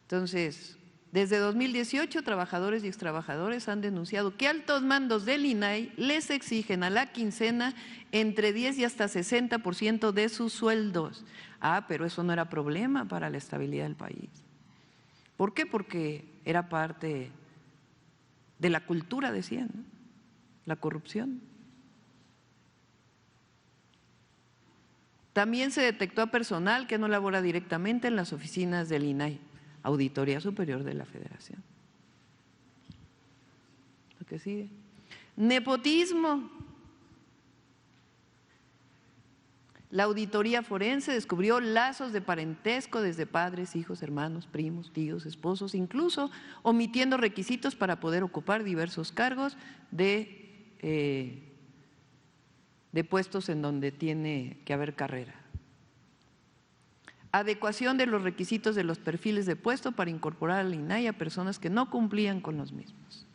Entonces, desde 2018, trabajadores y extrabajadores han denunciado que altos mandos del INAI les exigen a la quincena entre 10 y hasta 60% de sus sueldos. Ah, pero eso no era problema para la estabilidad del país. ¿Por qué? Porque era parte de la cultura, decían, ¿no? La corrupción. También se detectó a personal que no labora directamente en las oficinas del INAI, Auditoría Superior de la Federación. Lo que sigue. Nepotismo. La auditoría forense descubrió lazos de parentesco desde padres, hijos, hermanos, primos, tíos, esposos, incluso omitiendo requisitos para poder ocupar diversos cargos de puestos en donde tiene que haber carrera. Adecuación de los requisitos de los perfiles de puesto para incorporar al INAI a personas que no cumplían con los mismos.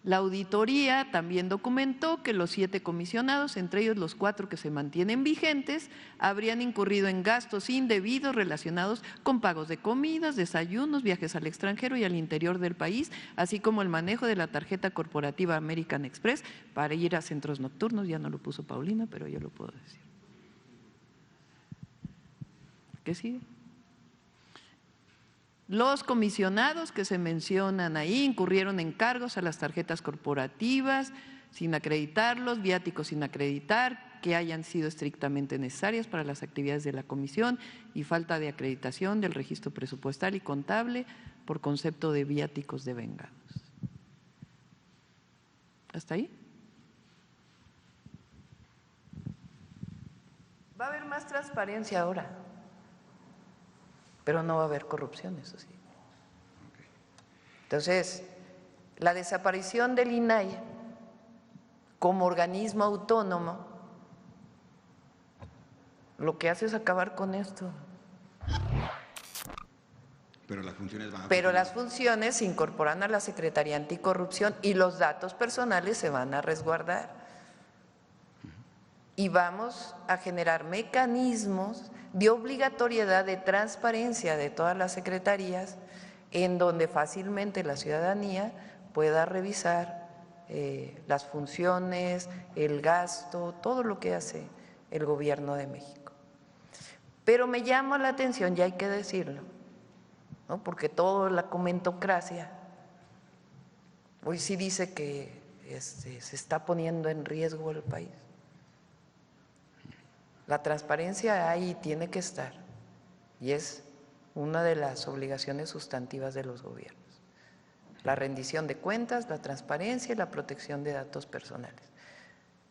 La auditoría también documentó que los 7 comisionados, entre ellos los 4 que se mantienen vigentes, habrían incurrido en gastos indebidos relacionados con pagos de comidas, desayunos, viajes al extranjero y al interior del país, así como el manejo de la tarjeta corporativa American Express para ir a centros nocturnos. Ya no lo puso Paulina, pero yo lo puedo decir. ¿Qué sigue? Los comisionados que se mencionan ahí incurrieron en cargos a las tarjetas corporativas sin acreditarlos, viáticos sin acreditar, que hayan sido estrictamente necesarias para las actividades de la comisión y falta de acreditación del registro presupuestal y contable por concepto de viáticos devengados. ¿Hasta ahí? Va a haber más transparencia ahora. Pero no va a haber corrupción, eso sí. Entonces, la desaparición del INAI como organismo autónomo lo que hace es acabar con esto. Pero las funciones van a… Pero las funciones se incorporan a la Secretaría Anticorrupción y los datos personales se van a resguardar. Y vamos a generar mecanismos de obligatoriedad de transparencia de todas las secretarías en donde fácilmente la ciudadanía pueda revisar las funciones, el gasto, todo lo que hace el Gobierno de México. Pero me llama la atención, ya hay que decirlo, ¿no? Porque toda la comentocracia hoy sí dice que se está poniendo en riesgo el país. La transparencia ahí tiene que estar y es una de las obligaciones sustantivas de los gobiernos. La rendición de cuentas, la transparencia y la protección de datos personales.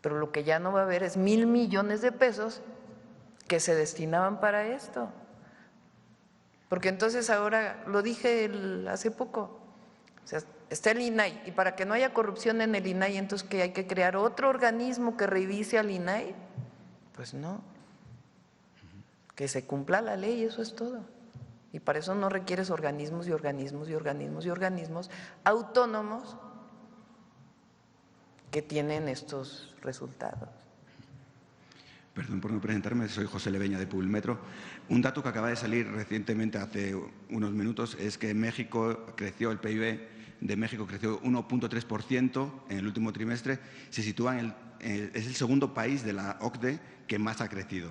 Pero lo que ya no va a haber es 1,000 millones de pesos que se destinaban para esto. Porque entonces ahora, lo dije hace poco, o sea, está el INAI y para que no haya corrupción en el INAI, entonces ¿qué hay que crear otro organismo que revise al INAI? Pues no, que se cumpla la ley, eso es todo. Y para eso no requieres organismos y organismos y organismos y organismos autónomos que tienen estos resultados. Perdón por no presentarme, soy José Leveña de Publimetro. Un dato que acaba de salir recientemente, hace unos minutos, es que México creció, el PIB de México creció 1.3% en el último trimestre. Se sitúa es el segundo país de la OCDE que más ha crecido.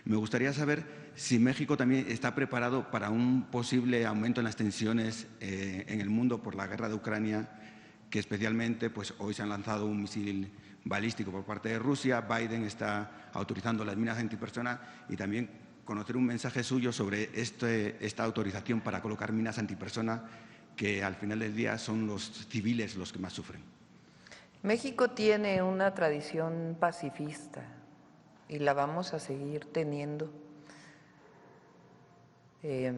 Me gustaría saber si México también está preparado para un posible aumento en las tensiones en el mundo por la guerra de Ucrania, que especialmente pues, hoy se han lanzado un misil balístico por parte de Rusia. Biden está autorizando las minas antipersona, y también conocer un mensaje suyo sobre esta autorización para colocar minas antipersona, que al final del día son los civiles los que más sufren. México tiene una tradición pacifista y la vamos a seguir teniendo, de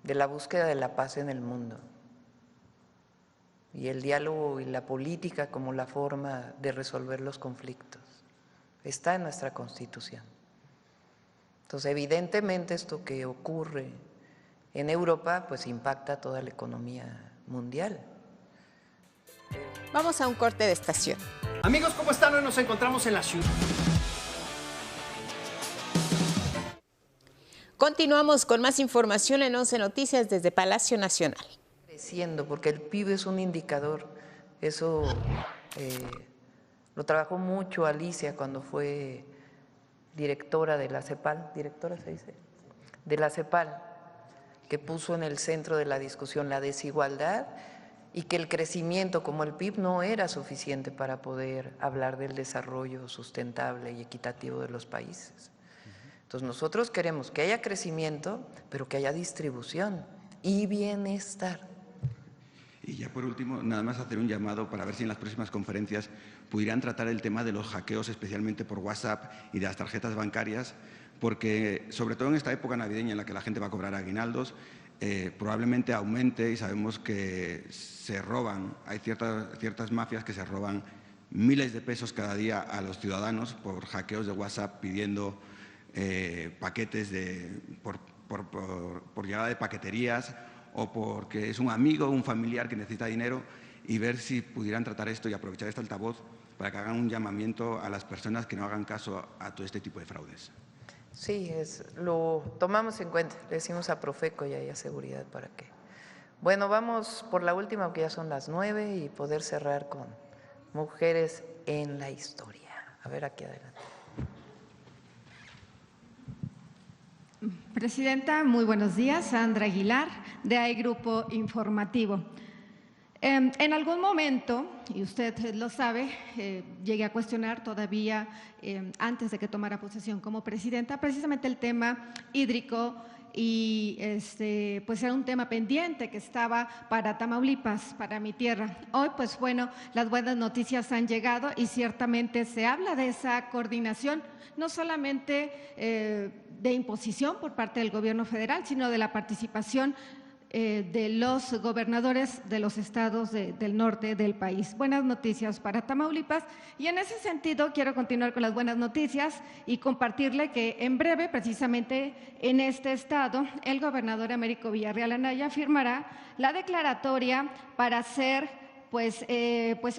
la búsqueda de la paz en el mundo y el diálogo y la política como la forma de resolver los conflictos. Está en nuestra Constitución. Entonces, evidentemente, esto que ocurre en Europa, pues impacta a toda la economía mundial. Vamos a un corte de estación. Amigos, ¿cómo están? Hoy nos encontramos en la ciudad. Continuamos con más información en 11 Noticias desde Palacio Nacional. Creciendo, porque el PIB es un indicador. Eso lo trabajó mucho Alicia cuando fue directora de la CEPAL, directora se dice, de la CEPAL, que puso en el centro de la discusión la desigualdad y que el crecimiento como el PIB no era suficiente para poder hablar del desarrollo sustentable y equitativo de los países. Entonces nosotros queremos que haya crecimiento, pero que haya distribución y bienestar. Y ya por último, nada más hacer un llamado para ver si en las próximas conferencias pudieran tratar el tema de los hackeos, especialmente por WhatsApp y de las tarjetas bancarias, porque sobre todo en esta época navideña en la que la gente va a cobrar aguinaldos, probablemente aumente, y sabemos que se roban, hay ciertas mafias que se roban miles de pesos cada día a los ciudadanos por hackeos de WhatsApp pidiendo paquetes por llegada de paqueterías, o porque es un amigo o un familiar que necesita dinero, y ver si pudieran tratar esto y aprovechar este altavoz para que hagan un llamamiento a las personas que no hagan caso a todo este tipo de fraudes. Sí, lo tomamos en cuenta, le decimos a Profeco y haya seguridad para que. Bueno, vamos por la última, porque ya son las 9, y poder cerrar con mujeres en la historia. A ver, aquí adelante. Presidenta, muy buenos días. Sandra Aguilar, de AI Grupo Informativo. En algún momento, y usted lo sabe, llegué a cuestionar todavía antes de que tomara posesión como presidenta, precisamente el tema hídrico, y pues era un tema pendiente que estaba para Tamaulipas, para mi tierra. Hoy, pues bueno, las buenas noticias han llegado y ciertamente se habla de esa coordinación, no solamente de imposición por parte del gobierno federal, sino de la participación de los gobernadores de los estados del norte del país. Buenas noticias para Tamaulipas, y en ese sentido quiero continuar con las buenas noticias y compartirle que en breve, precisamente en este estado, el gobernador Américo Villarreal Anaya firmará la declaratoria para hacer pues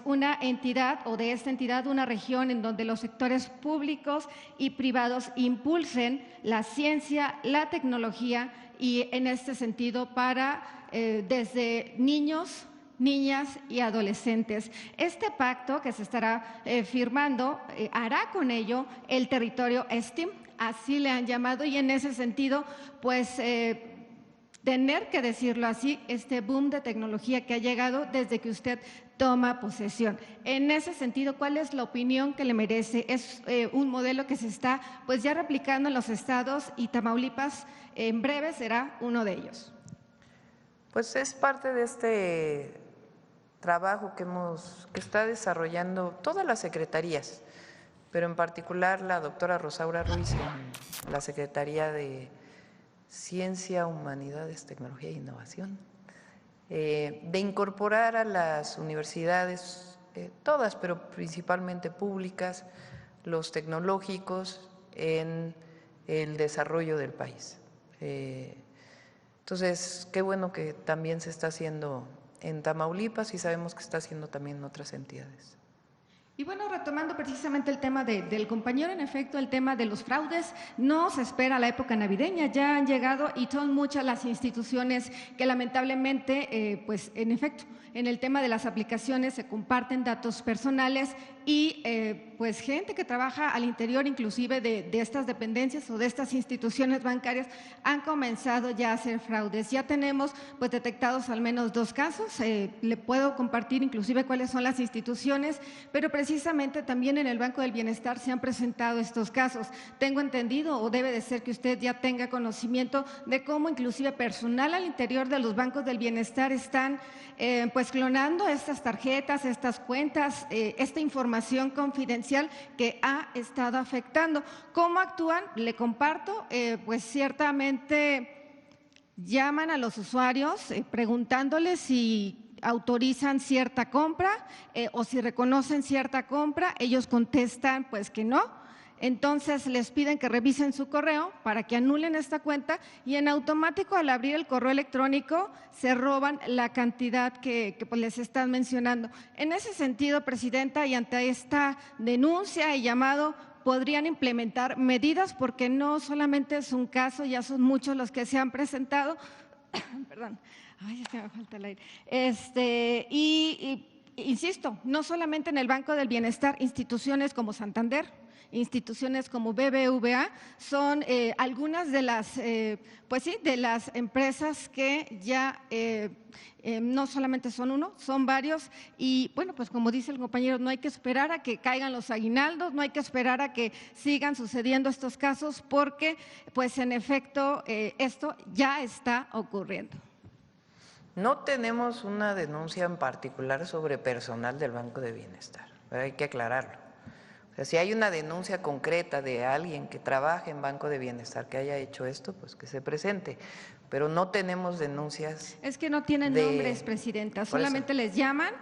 una entidad, o de esta entidad una región en donde los sectores públicos y privados impulsen la ciencia, la tecnología, y en este sentido para desde niños, niñas y adolescentes. Este pacto que se estará firmando hará con ello el territorio STEAM, así le han llamado, y en ese sentido pues tener que decirlo así, este boom de tecnología que ha llegado desde que usted toma posesión. En ese sentido, ¿cuál es la opinión que le merece? Es un modelo que se está pues ya replicando en los estados, y Tamaulipas en breve será uno de ellos. Pues es parte de este trabajo que está desarrollando todas las secretarías, pero en particular la doctora Rosaura Ruiz en la Secretaría de Ciencia, Humanidades, Tecnología e Innovación, de incorporar a las universidades, todas, pero principalmente públicas, los tecnológicos en el desarrollo del país. Entonces, qué bueno que también se está haciendo en Tamaulipas, y sabemos que está haciendo también en otras entidades. Y bueno, retomando precisamente el tema del compañero, en efecto, el tema de los fraudes, no se espera la época navideña, ya han llegado y son muchas las instituciones que lamentablemente, pues en efecto, en el tema de las aplicaciones se comparten datos personales y pues gente que trabaja al interior inclusive de estas dependencias o de estas instituciones bancarias han comenzado ya a hacer fraudes. Ya tenemos pues detectados al menos 2 casos, le puedo compartir inclusive cuáles son las instituciones, pero precisamente también en el Banco del Bienestar se han presentado estos casos. Tengo entendido, o debe de ser que usted ya tenga conocimiento de cómo inclusive personal al interior de los bancos del bienestar están pues clonando estas tarjetas, estas cuentas, esta información confidencial que ha estado afectando. ¿Cómo actúan? Le comparto, pues ciertamente llaman a los usuarios preguntándoles si autorizan cierta compra o si reconocen cierta compra, ellos contestan pues que no. Entonces les piden que revisen su correo para que anulen esta cuenta y en automático al abrir el correo electrónico se roban la cantidad que pues les están mencionando. En ese sentido, Presidenta, y ante esta denuncia y llamado, podrían implementar medidas porque no solamente es un caso, ya son muchos los que se han presentado. Perdón, ay, es que me falta el aire. Insisto, no solamente en el Banco del Bienestar, instituciones como Santander, instituciones como BBVA son algunas de las, pues sí, de las empresas que ya no solamente son uno, son varios y bueno, pues como dice el compañero, no hay que esperar a que caigan los aguinaldos, no hay que esperar a que sigan sucediendo estos casos porque pues en efecto esto ya está ocurriendo. No tenemos una denuncia en particular sobre personal del Banco de Bienestar, pero hay que aclararlo. O sea, si hay una denuncia concreta de alguien que trabaje en Banco de Bienestar que haya hecho esto, pues que se presente. Pero no tenemos denuncias. Es que no tienen nombres, Presidenta, solamente les llaman.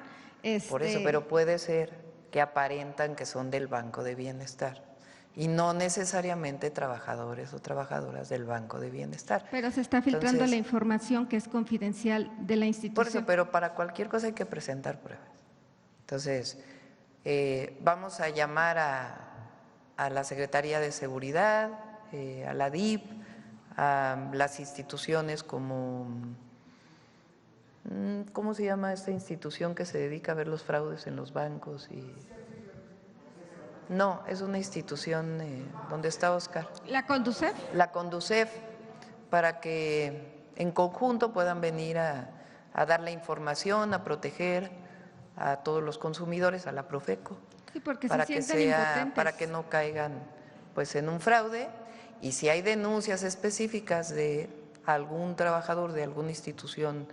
Por eso, pero puede ser que aparentan que son del Banco de Bienestar y no necesariamente trabajadores o trabajadoras del Banco de Bienestar. Pero se está filtrando la información que es confidencial de la institución. Por eso, pero para cualquier cosa hay que presentar pruebas. Entonces, vamos a llamar a la Secretaría de Seguridad, a la DIF, a las instituciones como, ¿cómo se llama esta institución que se dedica a ver los fraudes en los bancos? No, es una institución donde está Oscar. ¿La Conducef? La Conducef, para que en conjunto puedan venir a dar la información, a proteger a todos los consumidores, a la Profeco, sí, porque para se que impotentes. Para que no caigan pues en un fraude, y si hay denuncias específicas de algún trabajador de alguna institución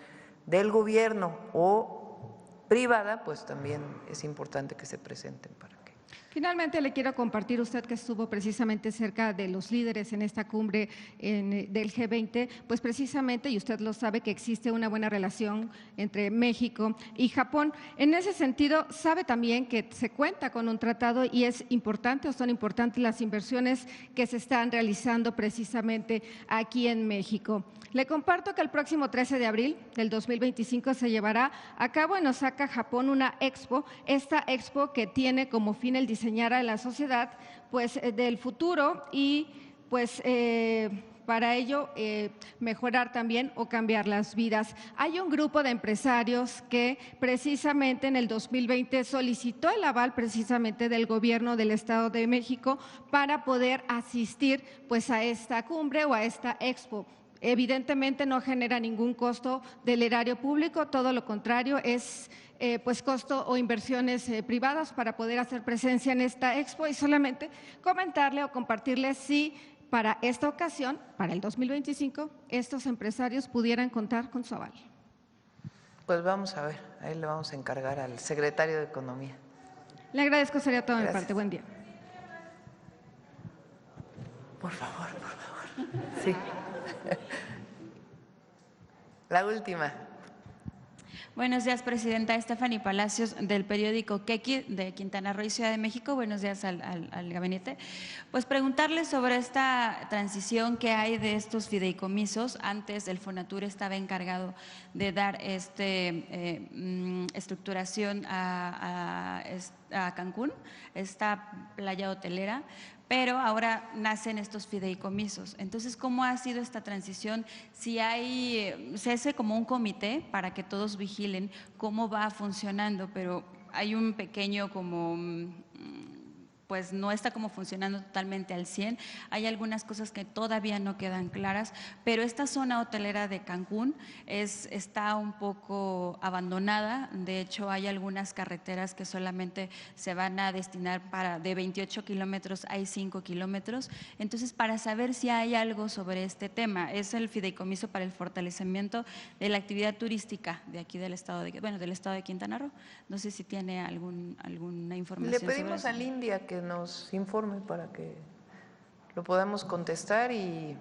del gobierno o privada, pues también es importante que se presenten para que. Finalmente, le quiero compartir, usted que estuvo precisamente cerca de los líderes en esta cumbre del G20, pues precisamente, y usted lo sabe, que existe una buena relación entre México y Japón. En ese sentido, sabe también que se cuenta con un tratado y es importante o son importantes las inversiones que se están realizando precisamente aquí en México. Le comparto que el próximo 13 de abril del 2025 se llevará a cabo en Osaka, Japón, una expo. Esta expo que tiene como fin el diseñar a la sociedad pues del futuro y pues para ello mejorar también o cambiar las vidas. Hay un grupo de empresarios que precisamente en el 2020 solicitó el aval precisamente del gobierno del Estado de México para poder asistir pues a esta cumbre o a esta expo. Evidentemente no genera ningún costo del erario público, todo lo contrario, es pues costo o inversiones privadas para poder hacer presencia en esta expo y solamente comentarle o compartirle si para esta ocasión, para el 2025, estos empresarios pudieran contar con su aval. Pues vamos a ver, ahí le vamos a encargar al secretario de Economía. Le agradezco, sería todo de mi parte. Buen día. Por favor. Sí. La última. Buenos días, Presidenta. Stephanie Palacios, del periódico Quequi, de Quintana Roo y Ciudad de México. Buenos días al gabinete. Pues preguntarle sobre esta transición que hay de estos fideicomisos. Antes el Fonatur estaba encargado de dar estructuración a a Cancún, esta playa hotelera, pero ahora nacen estos fideicomisos. Entonces, ¿cómo ha sido esta transición? Si se hace como un comité para que todos vigilen cómo va funcionando, pero hay un pequeño pues no está como funcionando totalmente al 100. Hay algunas cosas que todavía no quedan claras, pero esta zona hotelera de Cancún está un poco abandonada. De hecho, hay algunas carreteras que solamente se van a destinar de 28 kilómetros, hay 5 kilómetros. Entonces, para saber si hay algo sobre este tema, es el fideicomiso para el fortalecimiento de la actividad turística de aquí del estado de Quintana Roo. No sé si tiene alguna información. Le pedimos al India que nos informe para que lo podamos contestar e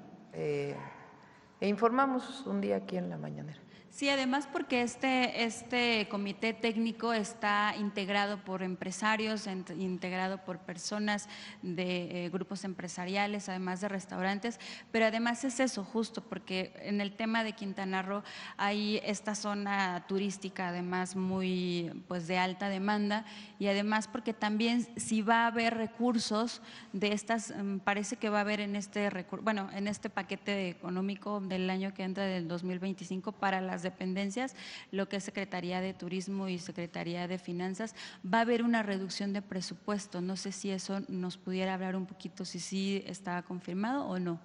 informamos un día aquí en la mañanera. Sí, además porque este comité técnico está integrado por empresarios, integrado por personas de grupos empresariales, además de restaurantes, pero además es eso justo, porque en el tema de Quintana Roo hay esta zona turística además muy de alta demanda, y además porque también si va a haber recursos de estas, parece que va a haber en este paquete económico del año que entra del 2025 para las dependencias, lo que es Secretaría de Turismo y Secretaría de Finanzas, va a haber una reducción de presupuesto. No sé si eso nos pudiera hablar un poquito, si sí está confirmado o no.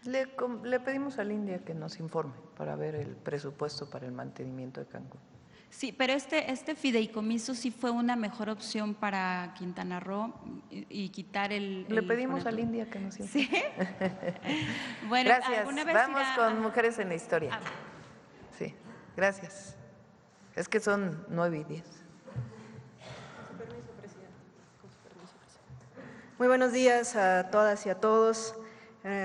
Le pedimos al India que nos informe para ver el presupuesto para el mantenimiento de Cancún. Sí, pero este fideicomiso sí fue una mejor opción para Quintana Roo y quitar Le pedimos al India que nos informe. ¿Sí? Bueno, gracias. Vamos con Mujeres en la Historia. Sí, gracias. Es que son 9:10. Con su permiso, presidente. Muy buenos días a todas y a todos.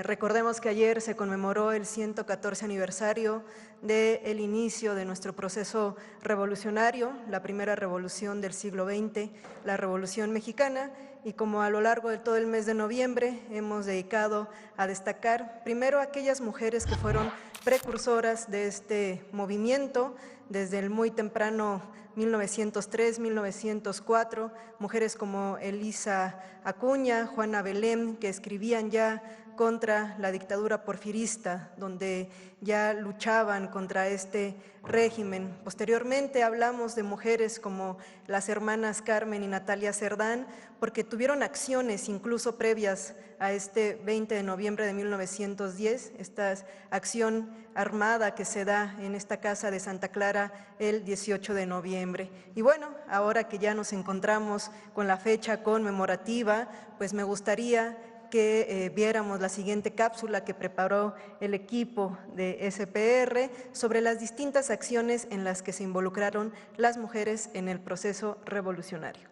Recordemos que ayer se conmemoró el 114 aniversario del inicio de nuestro proceso revolucionario, la primera revolución del siglo XX, la Revolución Mexicana, y como a lo largo de todo el mes de noviembre hemos dedicado a destacar primero aquellas mujeres que fueron precursoras de este movimiento desde el muy temprano 1903, 1904, mujeres como Elisa Acuña, Juana Belén, que escribían ya contra la dictadura porfirista, donde ya luchaban contra este régimen. Posteriormente hablamos de mujeres como las hermanas Carmen y Natalia Cerdán, porque tuvieron acciones incluso previas a este 20 de noviembre de 1910, esta acción armada que se da en esta casa de Santa Clara el 18 de noviembre. Y bueno, ahora que ya nos encontramos con la fecha conmemorativa, pues me gustaría que viéramos la siguiente cápsula que preparó el equipo de SPR sobre las distintas acciones en las que se involucraron las mujeres en el proceso revolucionario.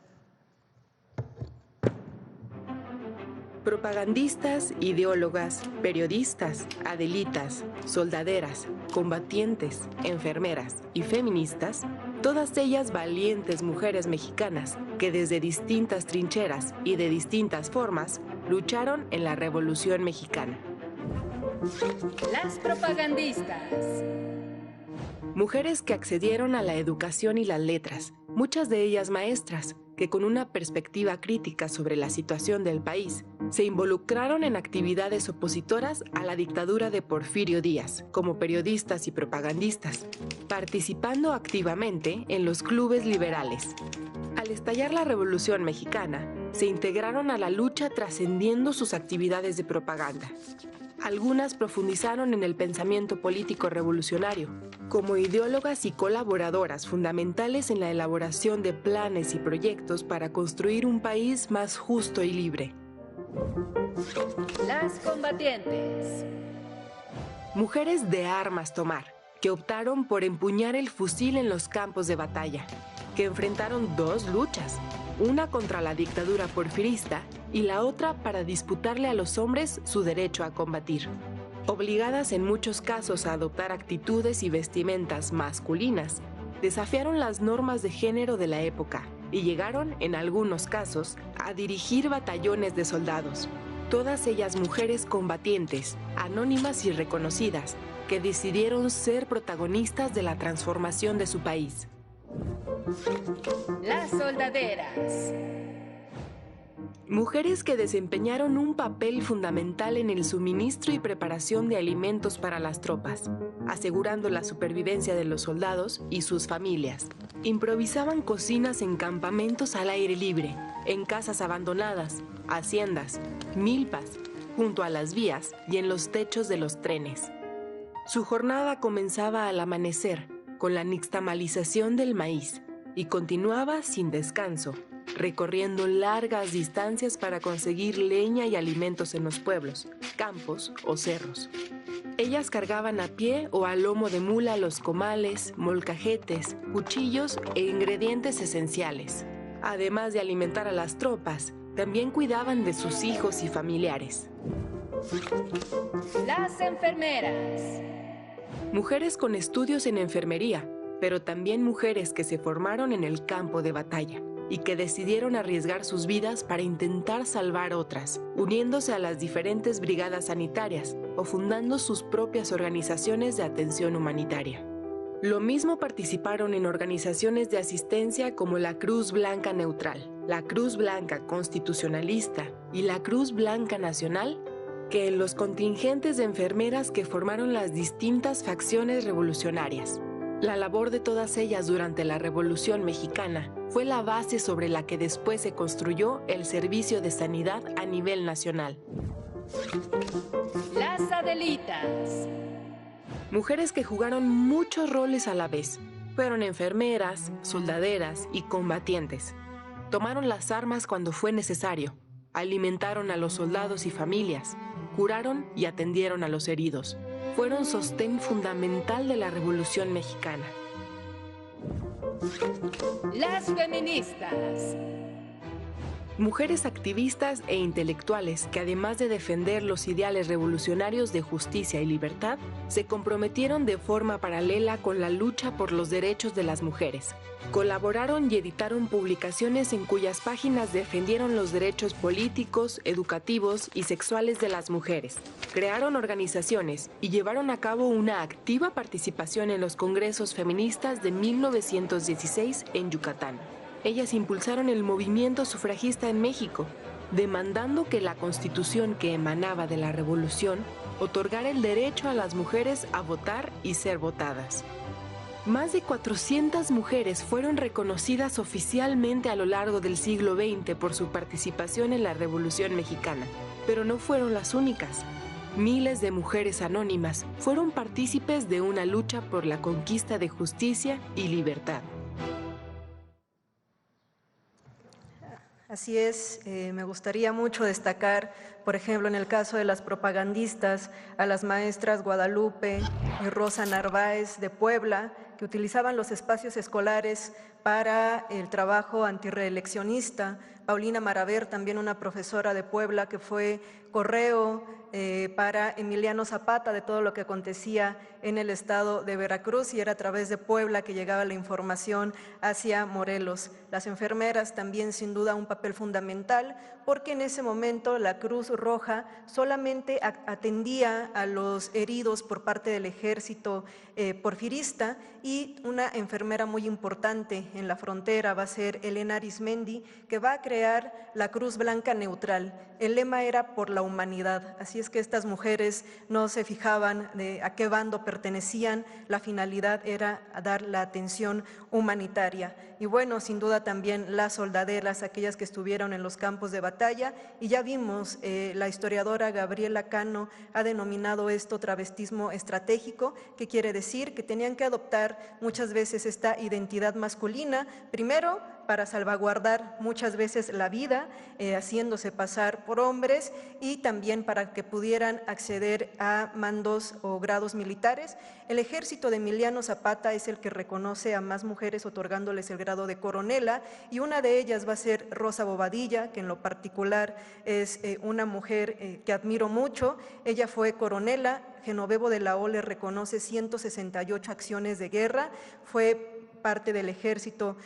Propagandistas, ideólogas, periodistas, adelitas, soldaderas, combatientes, enfermeras y feministas, todas ellas valientes mujeres mexicanas que desde distintas trincheras y de distintas formas lucharon en la Revolución Mexicana. Las propagandistas. Mujeres que accedieron a la educación y las letras, muchas de ellas maestras, que con una perspectiva crítica sobre la situación del país, se involucraron en actividades opositoras a la dictadura de Porfirio Díaz, como periodistas y propagandistas, participando activamente en los clubes liberales. Al estallar la Revolución Mexicana, se integraron a la lucha trascendiendo sus actividades de propaganda. Algunas profundizaron en el pensamiento político revolucionario, como ideólogas y colaboradoras fundamentales en la elaboración de planes y proyectos para construir un país más justo y libre. Las combatientes. Mujeres de armas tomar, que optaron por empuñar el fusil en los campos de batalla, que enfrentaron dos luchas, una contra la dictadura porfirista y la otra para disputarle a los hombres su derecho a combatir. Obligadas en muchos casos a adoptar actitudes y vestimentas masculinas, desafiaron las normas de género de la época y llegaron, en algunos casos, a dirigir batallones de soldados. Todas ellas mujeres combatientes, anónimas y reconocidas, que decidieron ser protagonistas de la transformación de su país. Las soldaderas. Mujeres que desempeñaron un papel fundamental en el suministro y preparación de alimentos para las tropas, asegurando la supervivencia de los soldados y sus familias. Improvisaban cocinas en campamentos al aire libre, en casas abandonadas, haciendas, milpas, junto a las vías y en los techos de los trenes. Su jornada comenzaba al amanecer, con la nixtamalización del maíz, y continuaba sin descanso, recorriendo largas distancias para conseguir leña y alimentos en los pueblos, campos o cerros. Ellas cargaban a pie o a lomo de mula los comales, molcajetes, cuchillos e ingredientes esenciales. Además de alimentar a las tropas, también cuidaban de sus hijos y familiares. Las enfermeras. Mujeres con estudios en enfermería, pero también mujeres que se formaron en el campo de batalla y que decidieron arriesgar sus vidas para intentar salvar otras, uniéndose a las diferentes brigadas sanitarias o fundando sus propias organizaciones de atención humanitaria. Lo mismo participaron en organizaciones de asistencia como la Cruz Blanca Neutral, la Cruz Blanca Constitucionalista y la Cruz Blanca Nacional, que en los contingentes de enfermeras que formaron las distintas facciones revolucionarias. La labor de todas ellas durante la Revolución Mexicana fue la base sobre la que después se construyó el servicio de sanidad a nivel nacional. Las Adelitas. Mujeres que jugaron muchos roles a la vez. Fueron enfermeras, soldaderas y combatientes. Tomaron las armas cuando fue necesario. Alimentaron a los soldados y familias. Curaron y atendieron a los heridos. Fueron sostén fundamental de la Revolución Mexicana. Las feministas. Mujeres activistas e intelectuales que, además de defender los ideales revolucionarios de justicia y libertad, se comprometieron de forma paralela con la lucha por los derechos de las mujeres. Colaboraron y editaron publicaciones en cuyas páginas defendieron los derechos políticos, educativos y sexuales de las mujeres. Crearon organizaciones y llevaron a cabo una activa participación en los congresos feministas de 1916 en Yucatán. Ellas impulsaron el movimiento sufragista en México, demandando que la Constitución que emanaba de la Revolución otorgara el derecho a las mujeres a votar y ser votadas. Más de 400 mujeres fueron reconocidas oficialmente a lo largo del siglo XX por su participación en la Revolución Mexicana, pero no fueron las únicas. Miles de mujeres anónimas fueron partícipes de una lucha por la conquista de justicia y libertad. Así es, me gustaría mucho destacar, por ejemplo, en el caso de las propagandistas, a las maestras Guadalupe y Rosa Narváez de Puebla, que utilizaban los espacios escolares para el trabajo antirreeleccionista. Paulina Maraver, también una profesora de Puebla que fue correo para Emiliano Zapata de todo lo que acontecía en el estado de Veracruz, y era a través de Puebla que llegaba la información hacia Morelos. Las enfermeras también sin duda un papel fundamental, porque en ese momento la Cruz Roja solamente atendía a los heridos por parte del ejército porfirista, y una enfermera muy importante en la frontera va a ser Elena Arismendi, que va a crear la Cruz Blanca Neutral. El lema era por la humanidad, así es que estas mujeres no se fijaban de a qué bando pertenecían, la finalidad era dar la atención humanitaria. Y bueno, sin duda también las soldaderas, aquellas que estuvieron en los campos de batalla, y ya vimos, la historiadora Gabriela Cano ha denominado esto travestismo estratégico, que quiere decir que tenían que adoptar muchas veces esta identidad masculina, primero para salvaguardar muchas veces la vida, haciéndose pasar por hombres, y también para que pudieran acceder a mandos o grados militares. El ejército de Emiliano Zapata es el que reconoce a más mujeres otorgándoles el grado de coronela, y una de ellas va a ser Rosa Bobadilla, que en lo particular es una mujer que admiro mucho. Ella fue coronela. Genovevo de la O le reconoce 168 acciones de guerra, fue parte del ejército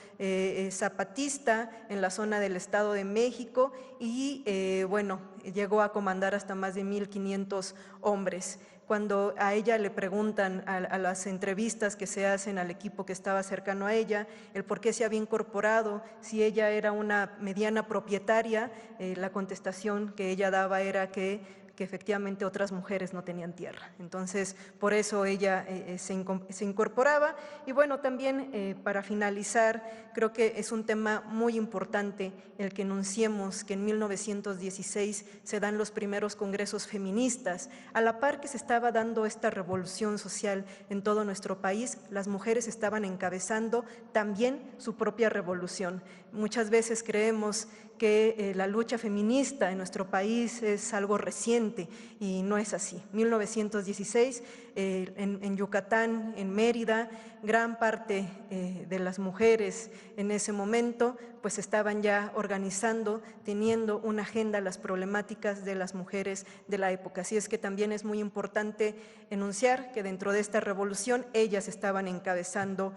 zapatista en la zona del Estado de México y bueno, llegó a comandar hasta más de 1,500 hombres. Cuando a ella le preguntan a las entrevistas que se hacen al equipo que estaba cercano a ella, el por qué se había incorporado, si ella era una mediana propietaria, la contestación que ella daba era que efectivamente otras mujeres no tenían tierra. Entonces, por eso ella se incorporaba. Y bueno, también para finalizar, creo que es un tema muy importante el que enunciemos que en 1916 se dan los primeros congresos feministas. A la par que se estaba dando esta revolución social en todo nuestro país, las mujeres estaban encabezando también su propia revolución. Muchas veces creemos que la lucha feminista en nuestro país es algo reciente y no es así. 1916, en Yucatán, en Mérida, gran parte de las mujeres en ese momento pues estaban ya organizando, teniendo una agenda las problemáticas de las mujeres de la época. Así es que también es muy importante enunciar que dentro de esta revolución ellas estaban encabezando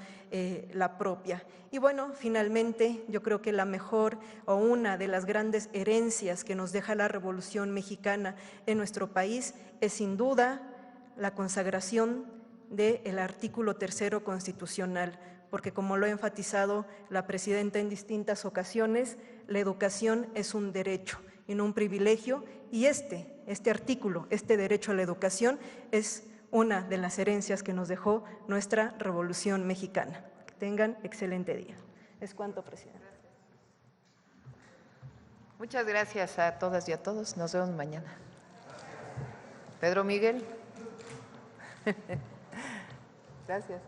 la propia. Y bueno, finalmente yo creo que la mejor o una de las grandes herencias que nos deja la Revolución Mexicana en nuestro país es sin duda la consagración del artículo 3º constitucional, porque como lo ha enfatizado la presidenta en distintas ocasiones, la educación es un derecho y no un privilegio, y este artículo, este derecho a la educación es una de las herencias que nos dejó nuestra Revolución Mexicana. Que tengan excelente día. Es cuanto, presidenta. Muchas gracias a todas y a todos. Nos vemos mañana. Pedro Miguel. Gracias.